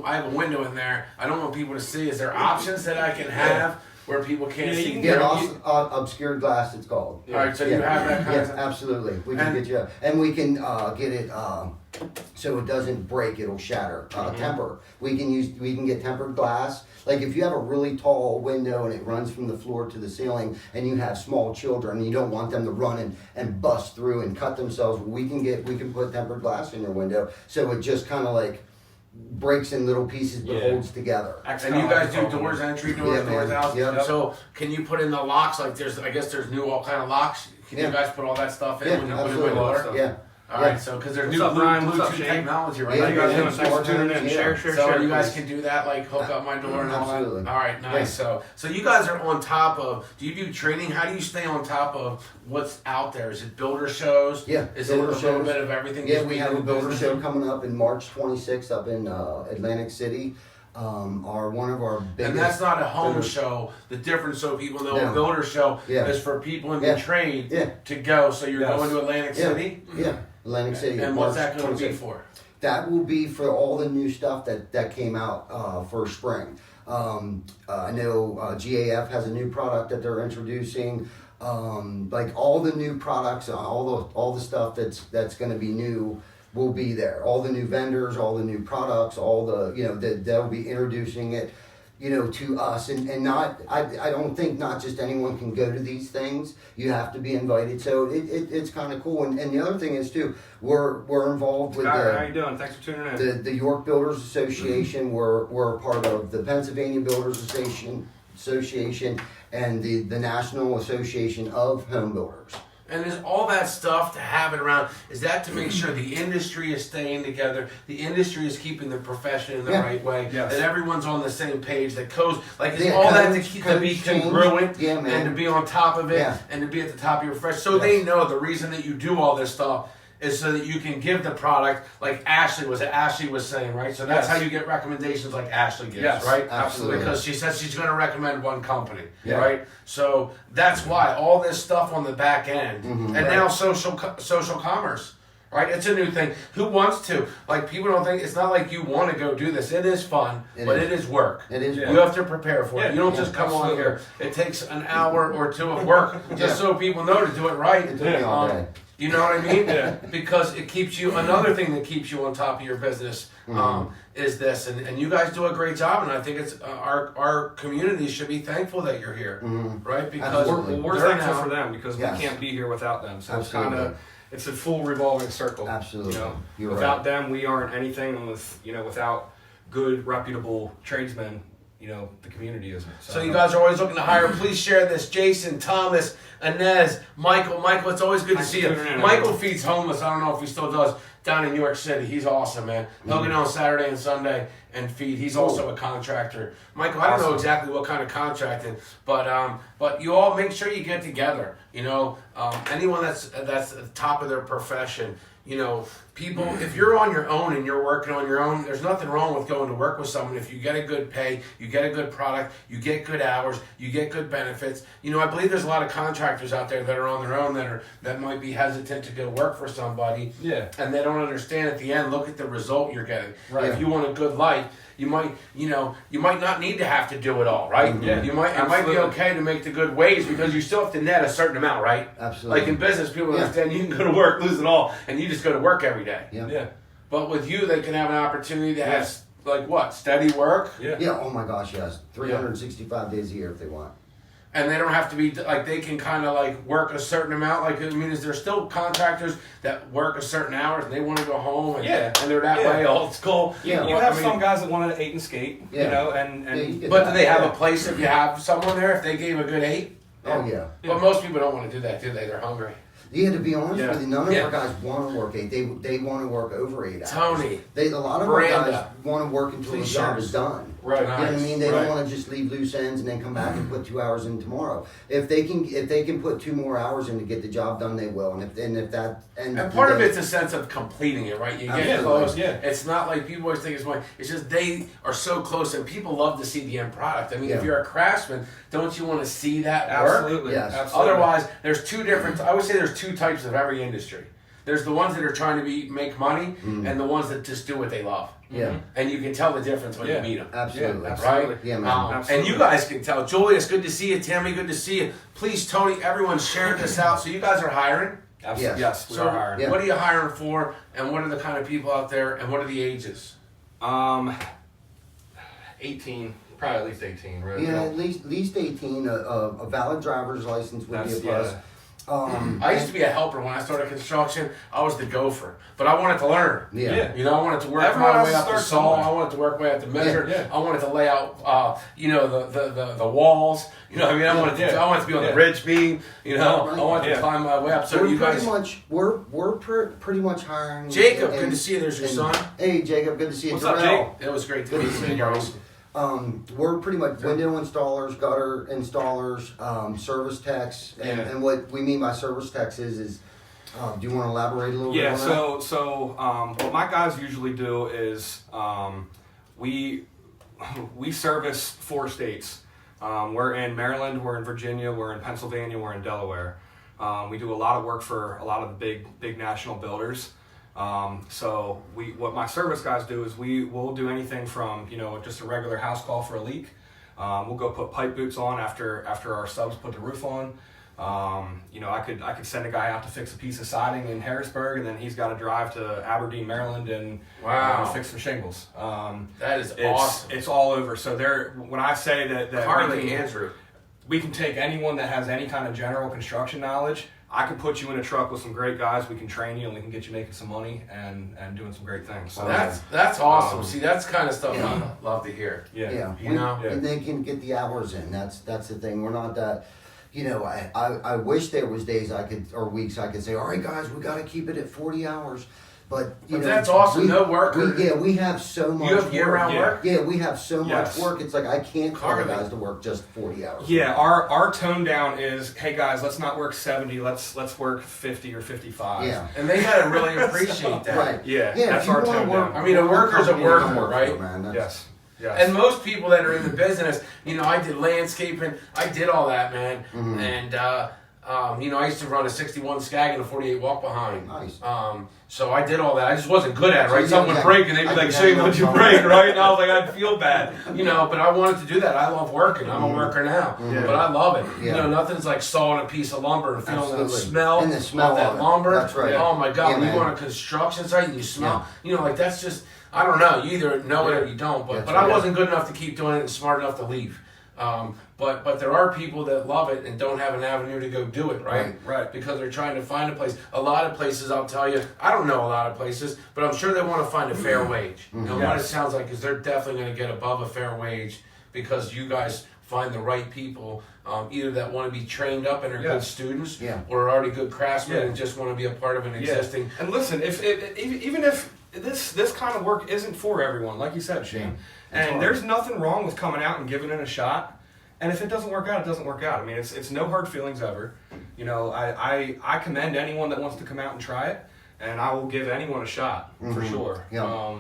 I have a window in there. I don't want people to see. Is there options that I can have where people can't Yeah, see? you can Get Yeah, obscured glass, it's called. All right, so you have that kind Yeah, of. absolutely. We can And- get you, and we can get it so it doesn't break. It'll shatter. Mm-hmm. Temper. We can get tempered glass. Like if you have a really tall window and it runs from the floor to the ceiling, and you have small children, and you don't want them to run and bust through and cut themselves. We can put tempered glass in your window, so it just kind of like breaks in little pieces but Yeah. holds together. And you guys do doors, entry doors, Yeah, doors man. out. Yep. So can you put in the locks? Like I guess there's new all kind of locks. Can Yeah. you guys put all that stuff in Yeah, when you put in absolutely. the door? Yeah. All Yeah. right, so because there's What's new up, Ryan? What's Bluetooth up, Shane? technology, right? Yeah, How you guys yeah, doing? Thanks for tuning in. yeah. Share, So share. you guys please. can do that, like hook up my door and all Absolutely. that. All right, nice. Yeah. So you guys are on top of. Do you do training? How do you stay on top of what's out there? Is it builder shows? Yeah, Is builder it a little shows. bit of everything? Yeah, Just we have being a in builder business? show coming up in March 26th up in Atlantic City. One of our biggest. And that's not a home builders. show. The difference, so people know, No. a builder show Yeah. is for people in Yeah. the trade Yeah. to go. So you're Yes. going to Atlantic Yeah. City, Yeah, Atlantic City. and what's March that going to be 26th. for? That will be for all the new stuff that came out for spring. I know GAF has a new product that they're introducing. Like all the new products, all the stuff that's going to be new will be there. All the new vendors, all the new products, all the they'll be introducing it. To us, and not, I don't think not just anyone can go to these things. You have to be invited, so it's kind of cool. And the other thing is too, we're involved with All right, how the you doing? Thanks for tuning in. the York Builders Association. We're a part of the Pennsylvania Builders Association and the National Association of Home Builders. And is all that stuff to have it around? Is that to make sure the industry is staying together, the industry is keeping the profession in the Yeah. right way, Yes. that everyone's on the same page, that codes is Yeah, all that codes- to be codes change. congruent Yeah, man. and to be on top of it Yeah. and to be at the top of your profession, so Yes. they know the reason that you do all this stuff is so that you can give the product like Ashley was saying, right? So that's Yes. how you get recommendations like Ashley gives, Yes, right? absolutely. Because she says she's going to recommend one company, Yeah. right? So that's why all this stuff on the back end, and now social commerce, right? It's a new thing. Who wants to? Like people don't think it's not like you want to go do this. It is fun, but it is work. It is. Yeah. You have to prepare for it. Yeah, You don't yeah, just come on absolutely. here. It takes an hour or two of work just Yeah. so people know to do it right. It took me all day. You know what I mean? Yeah. Because it keeps you. Another thing that keeps you on top of your business is this, and you guys do a great job, and I think it's our community should be thankful that you're here, right? Because Absolutely. We're they're thankful now- for them because Yes. we can't be here without them. So Absolutely. it's a full revolving circle. Absolutely. You're without right. them, we aren't anything. And without good, reputable tradesmen, the community isn't. So you guys are always looking to hire. Please share this. Jason, Thomas, Inez, Michael. Michael, it's always good to Thanks see for you. tuning in, Michael everyone. feeds homeless. I don't know if he still does down in New York City. He's awesome, man. He'll get on Saturday and Sunday and feed. He's also a contractor. Michael, I don't know Awesome. exactly what kind of contracting, but you all make sure you get together. Anyone that's at the top of their profession. People, if you're on your own and you're working on your own, there's nothing wrong with going to work with someone. If you get a good pay, you get a good product, you get good hours, you get good benefits. I believe there's a lot of contractors out there that are on their own that might be hesitant to go work for somebody. Yeah. And they don't understand at the end, look at the result you're getting. Right. If you want a good life, you might not need to have to do it all, right? Yeah, It might be absolutely. okay to make the good wage because you still have to net a certain amount, right? Absolutely. Like in business, people Yeah. understand you can go to work, lose it all, and you just go to work every day. Yeah. Yeah. But with you, they can have an opportunity to have steady work, Yeah. Yeah. Oh my gosh, yes. 365 days a year if they want. and they don't have to be like they can kind of like work a certain amount. Like is there still contractors that work a certain hours and they want to go home and, Yeah. and they're that Yeah. way old school? Yeah. You have some guys that want to 8 and skate, Yeah. and Yeah, you get But that. do they have Yeah. a place if you have someone there if they gave a good 8? Oh yeah. But most people don't want to do that, do they? They're hungry. Yeah, to be honest Yeah. with you, none of Yeah. our guys want to work 8. They want to work over 8 hours. Tony. A lot of our Miranda. guys want to work until the Please job share. is done. Right. You know what I mean? They Right. don't want to just leave loose ends and then come back and put 2 hours in tomorrow. If they can put 2 more hours in to get the job done, they will. And part of it's a sense of completing it, right? You get Absolutely. close. Yeah. It's not like people always think it's money. It's just they are so close, and people love to see the end product. I mean, if Yeah. you're a craftsman, don't you want to see that work? Absolutely. Yes. Absolutely. Otherwise, there's two different. I would say there's two types of every industry. There's the ones that are trying to make money, and the ones that just do what they love. Yeah. And you can tell the difference when Yeah. you meet them. Absolutely. Yeah, Right? Yeah, man. And Absolutely. you guys can tell. Julius, good to see you. Tammy, good to see you. Please, Tony, everyone share this out. So you guys are hiring? Absolutely. Yes. Yes, we So are hiring. Yeah. what are you hiring for, and what are the kind of people out there, and what are the ages? 18, probably at least 18, right? Yeah, at least 18. A valid driver's license would be a That's- plus. yeah. I used to be a helper when I started construction. I was the gopher, but I wanted to learn. Yeah. You know, I wanted to work Everyone my has way to up the start saw. somewhere. I wanted to work my way up the measure. Yeah. I wanted to lay out, the walls. You know, what I mean, I wanted to, Yeah. I wanted to be on the Yeah. ridge beam. You know, Right. I wanted to Yeah. climb my way up. So we're you guys, pretty much hiring. Jacob, good to see you. There's your son. Hey, Jacob, good to see you. What's up, Darrell. It was great to Good meet to you, see you, girls. We're pretty much window installers, gutter installers, service techs, and what we mean by service techs is do you want to elaborate a little bit Yeah, on that? so what my guys usually do is we service 4 states. We're in Maryland, we're in Virginia, we're in Pennsylvania, we're in Delaware. We do a lot of work for a lot of the big national builders. So what my service guys do is we'll do anything from just a regular house call for a leak. We'll go put pipe boots on after our subs put the roof on. I could send a guy out to fix a piece of siding in Harrisburg, and then he's got to drive to Aberdeen, Maryland, and Wow. fix some shingles. That is It's awesome. it's all over. So when I say that Harley, Andrew. we can take anyone that has any kind of general construction knowledge. I can put you in a truck with some great guys. We can train you, and we can get you making some money and doing some great things. So That's awesome. See, that's kind of stuff Yeah. I love to hear. yeah. You know? Yeah. And they can get the hours in. That's the thing. We're not that. I wish there was days or weeks I could say, all right, guys, we got to keep it at 40 hours. But that's awesome. No worker. We have so much. You have year-round Yeah. work? Yeah, we have so Yes. much work. It's like I can't call the Carly. guys to work just 40 hours. Yeah, our tone down is, hey guys, let's not work 70, let's work 50 or 55. Yeah. And they got to really appreciate that. Right. Yeah, Yeah. that's if you our wanna tone work, down. I mean, a worker's a company to come worker, work right? for, man. That's- Yes. Yes. And most people that are in the business, I did landscaping, I did all that, man. Mhm. And, I used to run a 61 Skag and a 48 walk behind. Nice. So I did all that. I just wasn't good at it, right? So Someone would yeah, break and they'd be I like, can Shane, have what'd you no break, problem. right? And I was like, I'd feel bad. But I wanted to do that. I love working. I'm a worker now. Yeah. But I love it. Yeah. Nothing's like sawing a piece of lumber and feeling the Absolutely. smell And the smell of that of it. lumber. That's right. Oh my God, Yeah, when you man. go on a construction site and you smell, that's just, I don't know. You either know it or you don't. But That's I right. wasn't good enough to keep doing it and smart enough to leave. But there are people that love it and don't have an avenue to go do it, right? Right. Because they're trying to find a place. A lot of places, I'll tell you, I don't know a lot of places, but I'm sure they want to find a fair wage. And what it Yes. sounds like is they're definitely going to get above a fair wage because you guys find the right people, either that want to be trained up and are good Yes. students, Yeah. or are already good craftsmen Yeah. and just want to be a part of an existing. And listen, even if this kind of work isn't for everyone, like you said, Shane, and hard. there's nothing wrong with coming out and giving it a shot. And if it doesn't work out, it doesn't work out. I mean, it's no hard feelings ever. I commend anyone that wants to come out and try it, and I will give anyone a shot for sure. Yeah.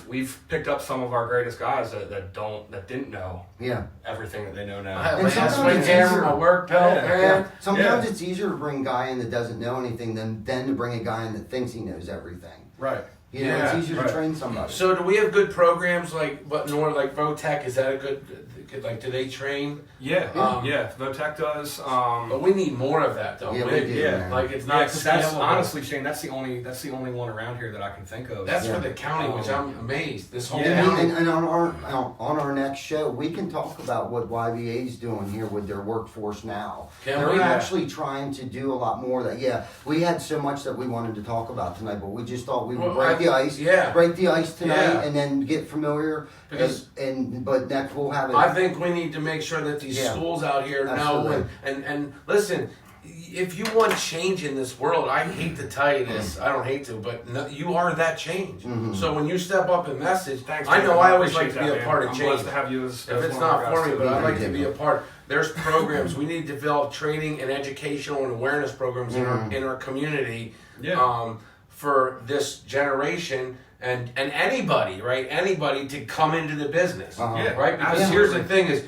We've picked up some of our greatest guys that didn't know Yeah. everything that they know I now. have And my sometimes swing it's hammer, easier. my work belt, Yeah. man. Yeah. Sometimes Yeah. it's easier to bring a guy in that doesn't know anything than to bring a guy in that thinks he knows everything. Right. It's Yeah, easier right. to train somebody. So do we have good programs like Votech? Is that a good? Do they train? Yeah. Um, Yeah. Votech does. But we need more of that, though. Yeah, We- we do, yeah. man. Like it's Yeah, not 'cause that's scalable. honestly, Shane. That's the only one around here that I can think of. That's Yeah. for the county, which I'm amazed. This whole Yeah. county. And on our next show, we can talk about what YBA's doing here with their workforce now. Can They're we? actually trying to do a lot more of that. Yeah, we had so much that we wanted to talk about tonight, but we just thought we would Well, break the ice. yeah. Break the ice tonight, Yeah. and then get familiar. Because- but next we'll have it. I think we need to make sure that these Yeah. schools out here know Absolutely. and listen. if you want change in this world, I hate to tell you this, I don't hate to, but no, you are that change. So when you step up and message, Thanks, I man. know I always like appreciate to be that, a man. part of I'm change. blessed to have you as If it's one of our not for guys, me, too. but I'd like to Thank be you. a part. There's programs. We need to develop training and educational and awareness programs in our community for this generation and anybody, right? Anybody to come into the business, Yeah, right? Because absolutely. here's the thing: is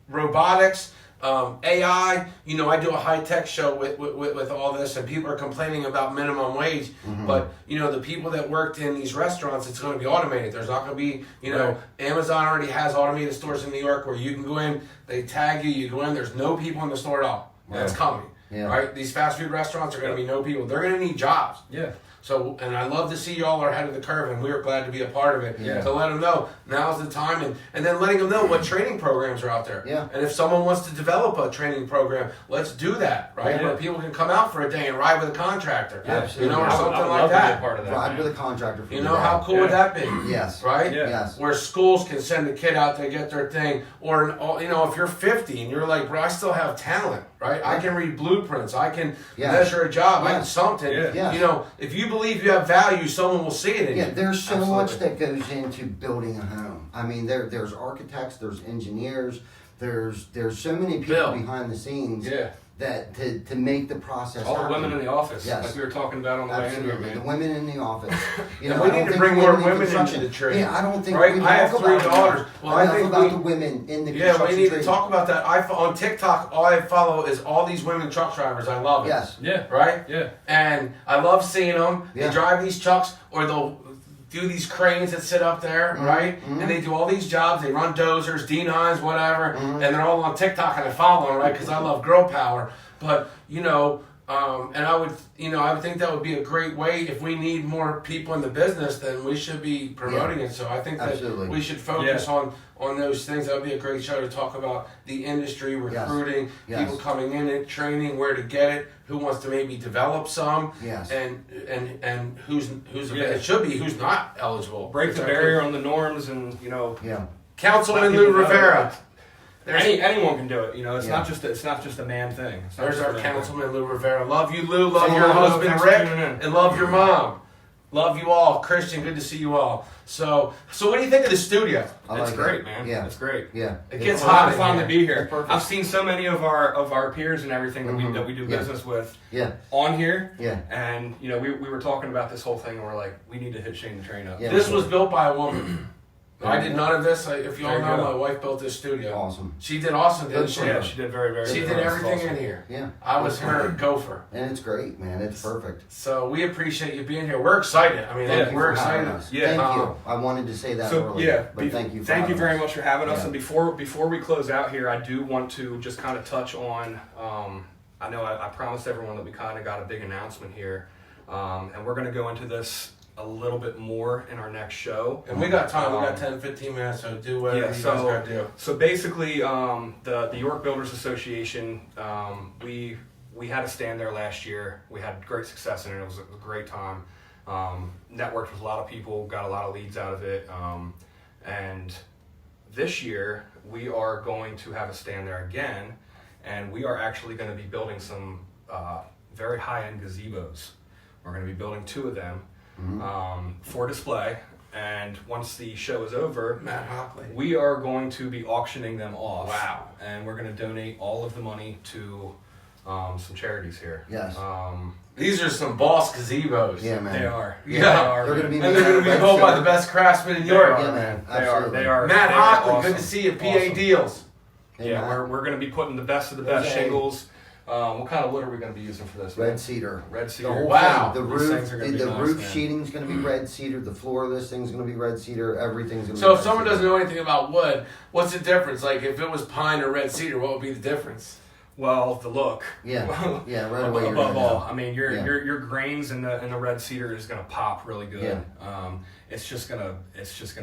robotics. AI, you know, I do a high tech show with all this, and people are complaining about minimum wage. But you know, the people that worked in these restaurants, it's going to be automated. There's not going to be, you know, Amazon already has automated stores in New York where you can go in, they tag you, you go in. There's no people in the store at all. That's coming, right? These fast food restaurants are going to be no people. They're going to need jobs. Yeah. So, and I love to see y'all are ahead of the curve, and we are glad to be a part of it. Yeah. To let them know now's the time, and then letting them know what training programs are out there. Yeah. And if someone wants to develop a training program, let's do that, right? Yeah. Where people can come out for a day and ride with a contractor, Absolutely. you know, or I would something love like to be a that. part of that. Ride man. with a contractor for You the know, day. how cool would that be? Yes. Right? Yeah. Yes. Where schools can send a kid out to get their thing, or you know, if you're 50 and you're like, bro, I still have talent, right? I can read blueprints, I can Yes. measure a job, I can Yes. something. Yeah. Yes. You know, if you believe you have value, someone will see it in Yeah, you. there's so Absolutely. much that goes into building a home. I mean, there's architects, there's engineers, there's so many people Bill. behind the scenes Yeah. that to make the process All the happen. women in the office, Yes. like we were talking about on the way in here, Absolutely, the man. women in the office. You And know, we I need don't to think bring more in women construction- into the trade. Yeah, I don't think Right? we I have talk 3 about daughters. Well, I enough think about we- the women in the Yeah, construction we need trade. to talk about that. On TikTok, all I follow is all these women truck drivers. I love it. Yes. Yeah. Right? Yeah. And I love seeing them. Yeah. They drive these trucks, or they'll do these cranes that sit up there, right? And they do all these jobs. They run dozers, D9s, whatever, and they're all on TikTok, and I follow them, right? Because I love girl power. But you know, and I would think that would be a great way. If we need more people in the business, then we should be promoting it. So I think that Absolutely. we should focus on those things. That would be a great show to talk about the industry, recruiting, Yes. people coming in and training, where to get it, who wants to maybe develop some, Yes. and who's Yeah. it should be who's not eligible. Break Which the I barrier think- on the norms, and you know, Yeah. Councilman let Lou people know Rivera. that anyone can do it. You know, it's Yeah. not just a man thing. It's not There's just a our man thing. Councilman Lou Rivera. Love you, Lou. Love Say your hello. husband, Thanks for Rick, tuning in. and love your mom. Love you all, Christian. Good to see you all. So what do you think of the studio? I It's like great, it. man. Yeah. It's great. Yeah. It gets It's hot hot in fun here. to be here. It's perfect. I've seen so many of our peers and everything that we do Yeah. business with Yeah. on here. Yeah. And you know, we were talking about this whole thing, and we're like, we need to hit Shane the Train up. Yeah. This was built by a woman. I did none of this. If you all There you know, go. my wife built this studio. Awesome. She did awesome, didn't Good she? for Yeah, she did very She good. did It's everything awesome. in here. Yeah. I was her gopher. And it's great, man. It's perfect. So we appreciate you being here. We're excited. I mean, Thank you we're for having excited. us. Yeah. Thank you. I wanted to say that So earlier, but thank you. For thank you having very us. much for having us. Yeah. And before we close out here, I do want to just kind of touch on. I know I promised everyone that we kind of got a big announcement here, and we're going to go into this a little bit more in our next show. And we got time. We got 10, 15 minutes, so do whatever Yeah, you guys so- got to do. So basically, the York Builders Association, we had a stand there last year. We had great success in it. It was a great time. Networked with a lot of people, got a lot of leads out of it. And this year, we are going to have a stand there again, and we are actually going to be building some very high-end gazebos. We're going to be building 2 of them for display. And once the show is over, Matt Hockley. we are going to be auctioning them off. Wow. And we're going to donate all of the money to some charities here. Yes. These are some boss gazebos. Yeah, man. They are. Yeah. They are. They're gonna be And they're going to be built by the best craftsmen in Europe. Yeah, man. They are. Absolutely. They are. Matt they are Hockley, awesome. good to see you. PA Awesome. Deals. Hey, Yeah, Matt. we're going to be putting the best of the best Okay. shingles. What kind of wood are we going to be using for this? man? Red cedar. Red The cedar. whole Wow. thing, the These roof, things are gonna be the nice, roof man. sheeting's going to be red cedar. The floor of this thing's going to be red cedar. Everything's going to be. So if red someone cedar. doesn't know anything about wood, what's the difference? Like if it was pine or red cedar, what would be the difference? Well, the look. Yeah, yeah, right away. you're Above gonna all, know. I mean, Yeah. your grains in the red cedar is gonna pop really good. Yeah. It's just gonna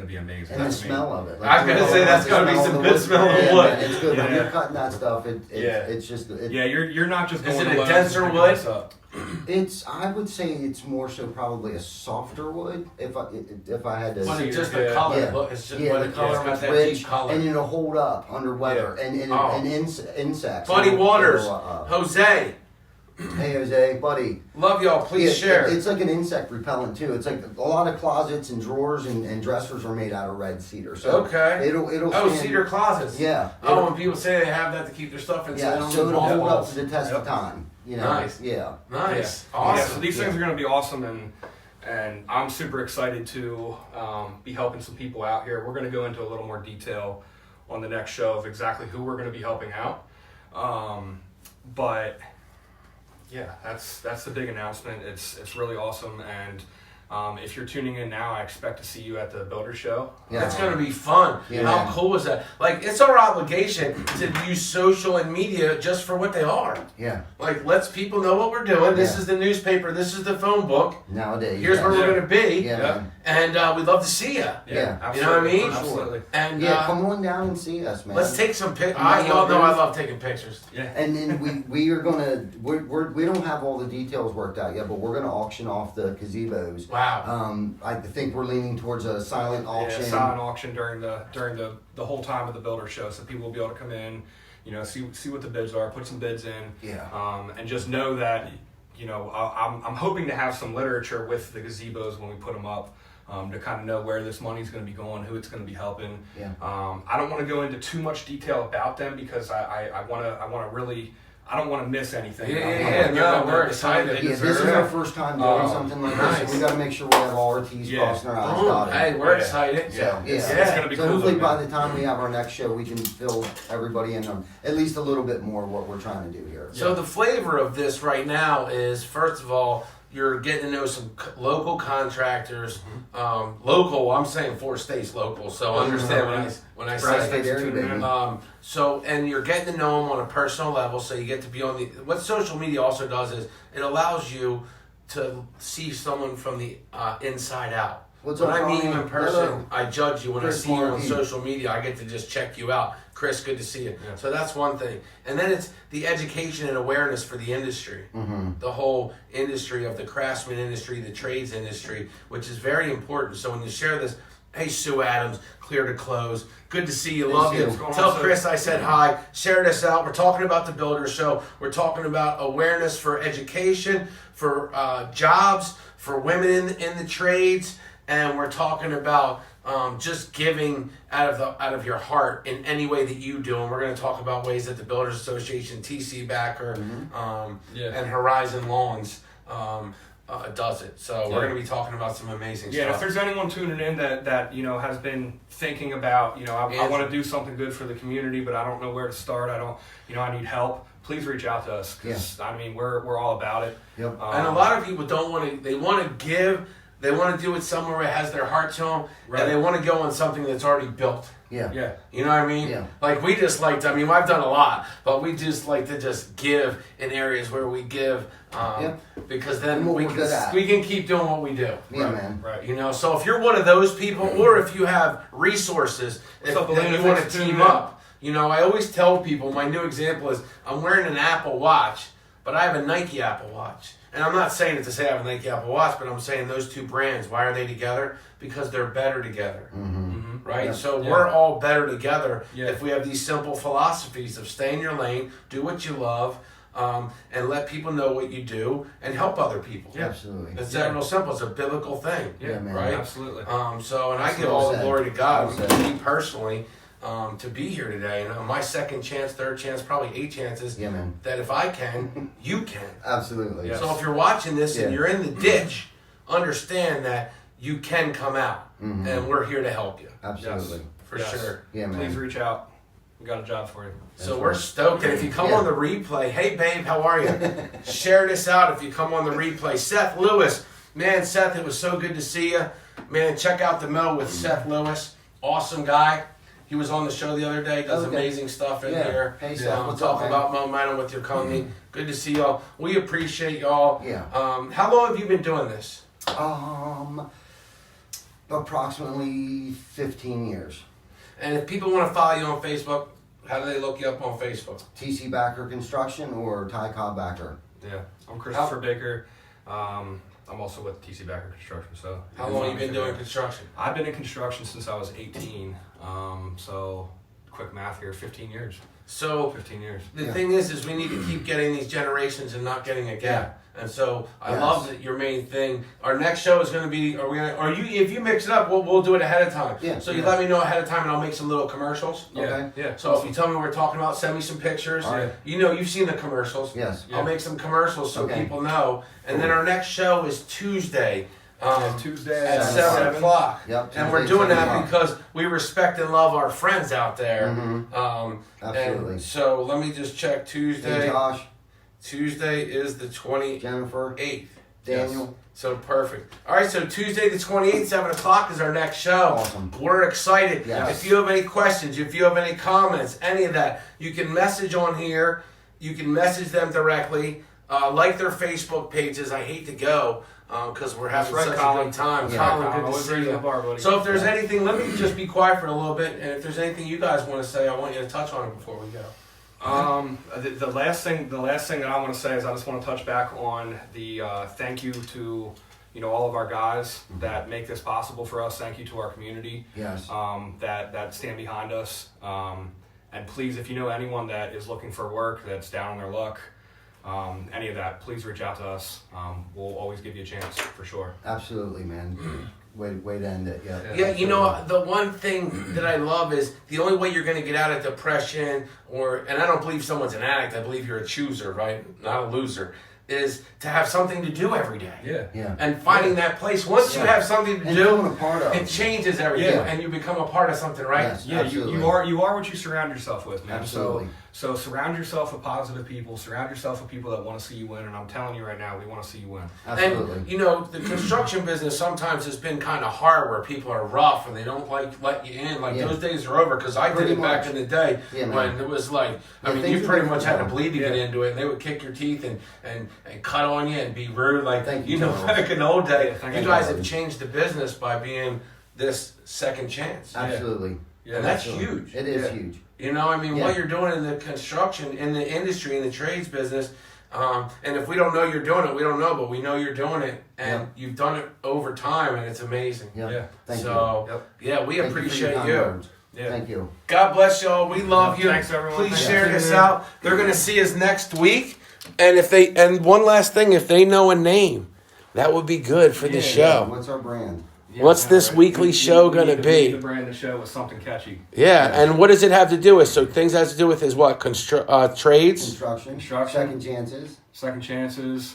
be amazing. And the I mean, smell of it. I was gonna say, that's the gotta be smell some of good wood. smell of Yeah, wood. man, it's good. When Yeah. you're cutting that stuff, it's just. Yeah, you're not just Is going it to a Lowe's denser and picking wood? this up. I would say it's more so probably a softer wood. If I had to. But it's just Cedar, the yeah. color. Yeah. Look, it's just Yeah, what the it color got was that rich, deep color. and it'll hold up under weather, and Oh. insects. Buddy It'll- Waters, it'll, Jose, Hey Jose, buddy. Love y'all. Please share. It's like an insect repellent too. It's like a lot of closets and drawers and dressers are made out of red cedar. So Okay. It'll Oh, stand- cedar closets. Yeah. Oh, when people say they have that to keep their stuff inside. Yeah. on So the it'll hold up walls. to the test Yep. of time. You know. Nice. Yeah. Nice. Yeah, Awesome. so these things Yeah. are going to be awesome, and I'm super excited to be helping some people out here. We're going to go into a little more detail on the next show of exactly who we're going to be helping out. But yeah, that's the big announcement. It's really awesome, and if you're tuning in now, I expect to see you at the Builder Show. Yeah. That's gonna be fun. Yeah. How cool is that? Like, it's our obligation to use social and media just for what they are. Yeah. Like, let's people know what we're doing. This Yeah. is the newspaper. This is the phone book. Nowadays. Here's yeah. where we're gonna be. Yeah. Yeah. Man. And we'd love to see you. Yeah. absolutely. You know what I mean? Absolutely. And Yeah. Come on down and see us, man. let's take some pictures. You Y'all know I booth? love taking pictures. Yeah. And then we are gonna we don't have all the details worked out yet, but we're gonna auction off the gazebos. Wow. I think we're leaning towards a silent auction. Yeah, silent auction during the whole time of the Builder Show, so people will be able to come in, see what the bids are, put some bids in, Yeah. and just know that, I'm hoping to have some literature with the gazebos when we put them up, to kind of know where this money's going to be going, who it's going to be helping. Yeah. I don't want to go into too much detail about them because I want to really. I don't want to miss anything. Yeah, I wanna yeah, give no, them we're the time excited. they Yeah, this deserve. is our first time doing something like this, nice. so we got to make sure we have all our T's Yeah. crossed and our I's Boom. dotted. Hey, we're Yeah. excited. So, Yeah. yeah. It's gonna be So cool, hopefully though, by man. the time we have our next show, we can fill everybody in on at least a little bit more what we're trying to do here. So the flavor of this right now is, first of all, you're getting to know some local contractors. Local, I'm saying 4 states local, so understand when I Right, say stay there, tuning in. baby. so, and you're getting to know them on a personal level, so you get to be on the. What social media also does is it allows you to see someone from the inside out. What's When up, I meet you Ronnie? in person, Hello. I judge you. When Chris I see you on Markey. social media, I get to just check you out. Chris, good to see you. Yeah. So that's one thing. And then it's the education and awareness for the industry. Mm-hmm. The whole industry of the craftsman industry, the trades industry, which is very important. So when you share this, hey, Sue Adams, Clear to Close, good to see you, Hey, love Sue. you. What's going Tell on, Sue? Chris I said hi. Share this out. We're talking about the Builder Show. We're talking about awareness for education, for jobs, for women in the trades, and we're talking about just giving out of your heart in any way that you do. And we're going to talk about ways that the Builders Association, TC Backer, Yeah. and Horizon Lawns does it. So we're Yeah. going to be talking about some amazing Yeah, if stuff. there's anyone tuning in that has been thinking about, I want to do something good for the community, but I don't know where to start. I need help. Please reach out to us. 'Cause, I mean, we're all about it. Yep. And a lot of people don't want to. They want to give. They want to do it somewhere where it has their heart to them, Right. and they want to go on something that's already built. Yeah. Yeah. You know what I mean? Yeah. Like we just like to, I mean, I've done a lot, but we just like to just give in areas where we give, Yeah. because then And what we we're good at. can keep doing what we do. Yeah, Right. man. Right. You know, so if you're one of those people, or if you have resources, if up, that Elena? you want Thanks to for team tuning in. up, you know, I always tell people, my new example is I'm wearing an Apple Watch, but I have a Nike Apple Watch. And I'm not saying it to say I have a Nike Apple Watch, but I'm saying those two brands, why are they together? Because they're better together. Mm-hmm. Right? Yeah. So Yeah. we're all better together Yeah. if we have these simple philosophies of stay in your lane, do what you love, and let people know what you do, and help other people. Yeah. Absolutely. It's that real simple. It's a biblical thing. Yeah, man. Right? Absolutely. So, and I That's give well all the said. glory to God, Well said. me personally, to be here today. And my second chance, third chance, probably 8 chances, Yeah, man. that if I can, you can. Absolutely. Yeah. So if you're watching this and Yeah. you're in the ditch, understand that you can come out, Mhm. and we're here to help you Absolutely. for Yes. sure. Yeah, man. Please reach out. We got a job for you. So That's we're right. stoked. And if you come Yeah. on the replay, hey babe, how are you? Share this out if you come on the replay. Seth Lewis, man, Seth, it was so good to see you. Man, check out the Mo with Seth Lewis. Awesome guy. He was on the show the other day. Does Okay. amazing stuff in Yeah. here. Hey, Seth, what's up, talk man? about momentum with your company. Good to see y'all. We appreciate y'all. Yeah. How long have you been doing this? Approximately 15 years. And if people want to follow you on Facebook, how do they look you up on Facebook? TC Backer Construction or Ty Cobb Backer. Yeah. I'm Christopher Baker. I'm also with TC Backer Construction. So How long have you been doing construction? I've been in construction since I was 18. So quick math here, 15 years. So 15 years. the Yeah. thing is we need to keep getting these generations and not getting a gap. And so I Yes. love that your main thing. Our next show is going to be. If you mix it up, we'll do it ahead of time. Yeah. So you let me know ahead of time, and I'll make some little commercials. Okay. Yeah. So if you tell me what we're talking about, send me some pictures. All right. You've seen the commercials. Yes. I'll make some commercials so Okay. people know. And then our next show is Tuesday. Tuesday At 7 7:00. Yep. And we're Tuesday, doing 7 that o'clock. because we respect and love our friends out there. Absolutely. And so let me just check Hey, Tuesday. Josh, Tuesday is the 28th. Jennifer, Yes. Daniel. So perfect. All right, so Tuesday the 28th, 7 o'clock is our next show. Awesome. We're excited. Yes. If you have any questions, if you have any comments, any of that, you can message on here. You can message them directly. Like their Facebook pages. I hate to go because we're having That's right, such Colin. a good time. Yeah. Colin, good to Always see raising you. the bar, buddy. So if there's anything, let me just be quiet for a little bit. And if there's anything you guys want to say, I want you to touch on it before we go. The last thing that I want to say is I just want to touch back on the thank you to all of our guys that make this possible for us. Thank you to our community Yes. that stand behind us. And please, if you know anyone that is looking for work, that's down on their luck, any of that, please reach out to us. We'll always give you a chance for sure. Absolutely, man. Way to end it. Yeah. Yeah, the one thing that I love is the only way you're going to get out of depression, and I don't believe someone's an addict, I believe you're a chooser, right? Not a loser, is to have something to do every day. Yeah. Yeah. And finding that place. Once you Yeah. have something to And do, feeling a part of. it changes everything, Yeah. and you become a part of something, right? Yes. Yeah, Absolutely. you are what you surround yourself with, man. Absolutely. So surround yourself with positive people. Surround yourself with people that want to see you win. And I'm telling you right now, we want to see you win. Absolutely. And the construction business sometimes has been kind of hard, where people are rough and they don't let you in. Like Yeah. those days are over because I did Pretty it back much. in the day Yeah, man. when it was like, Yeah, you things are pretty much different had to now. bleed to get Yeah. into it, and they would kick your teeth and cut on you and be rude. Like Thank you, Charles. back in the old day, Yeah, thank you you, guys Charles. have changed the business by being this second chance, Absolutely. Yeah, and that's Absolutely. huge. It is Yeah. huge. What Yeah. you're doing in the construction, in the industry, in the trades business, and if we don't know you're doing it, we don't know, but we know you're doing it, and Yeah. you've done it over time, and it's amazing. Yeah. Yeah. Thank So, Yep. yeah, we you. appreciate Thank you. for your kind words. Yeah. Thank you. God bless y'all. We love you. Thanks, everyone. Please Thanks share for this tuning in. out. They're gonna see us next week, and one last thing, if they know a name, that would be good for the Yeah. show. What's our brand? Yeah, What's this weekly We show need gonna to- be? We need to brand the show with something catchy. Yeah, and what does it have to do with? So things has to do with is what trades, Construction. Construction. Second chances. Second chances,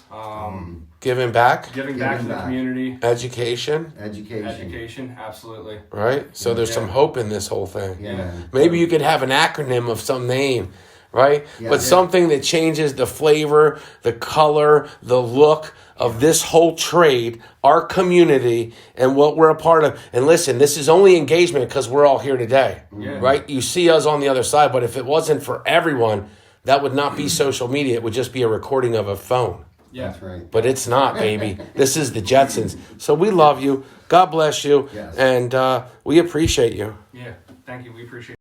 giving back, giving back to Giving the back. community, education, Education. education, absolutely. right? So there's some Yeah. hope in this whole thing. Yeah. man. Maybe you could have an acronym of some name, right? Yeah. But Yeah. something that changes the flavor, the color, the look of this whole trade, our community, and what we're a part of. And listen, this is only engagement because we're all here today, Yeah. right? You see us on the other side, but if it wasn't for everyone, that would not be social media. It would just be a recording of a phone. Yeah. That's right. But it's not, baby. This is the Jetsons. So we love you. God bless you. Yes. And we appreciate you. Yeah. Thank you. We appreciate it.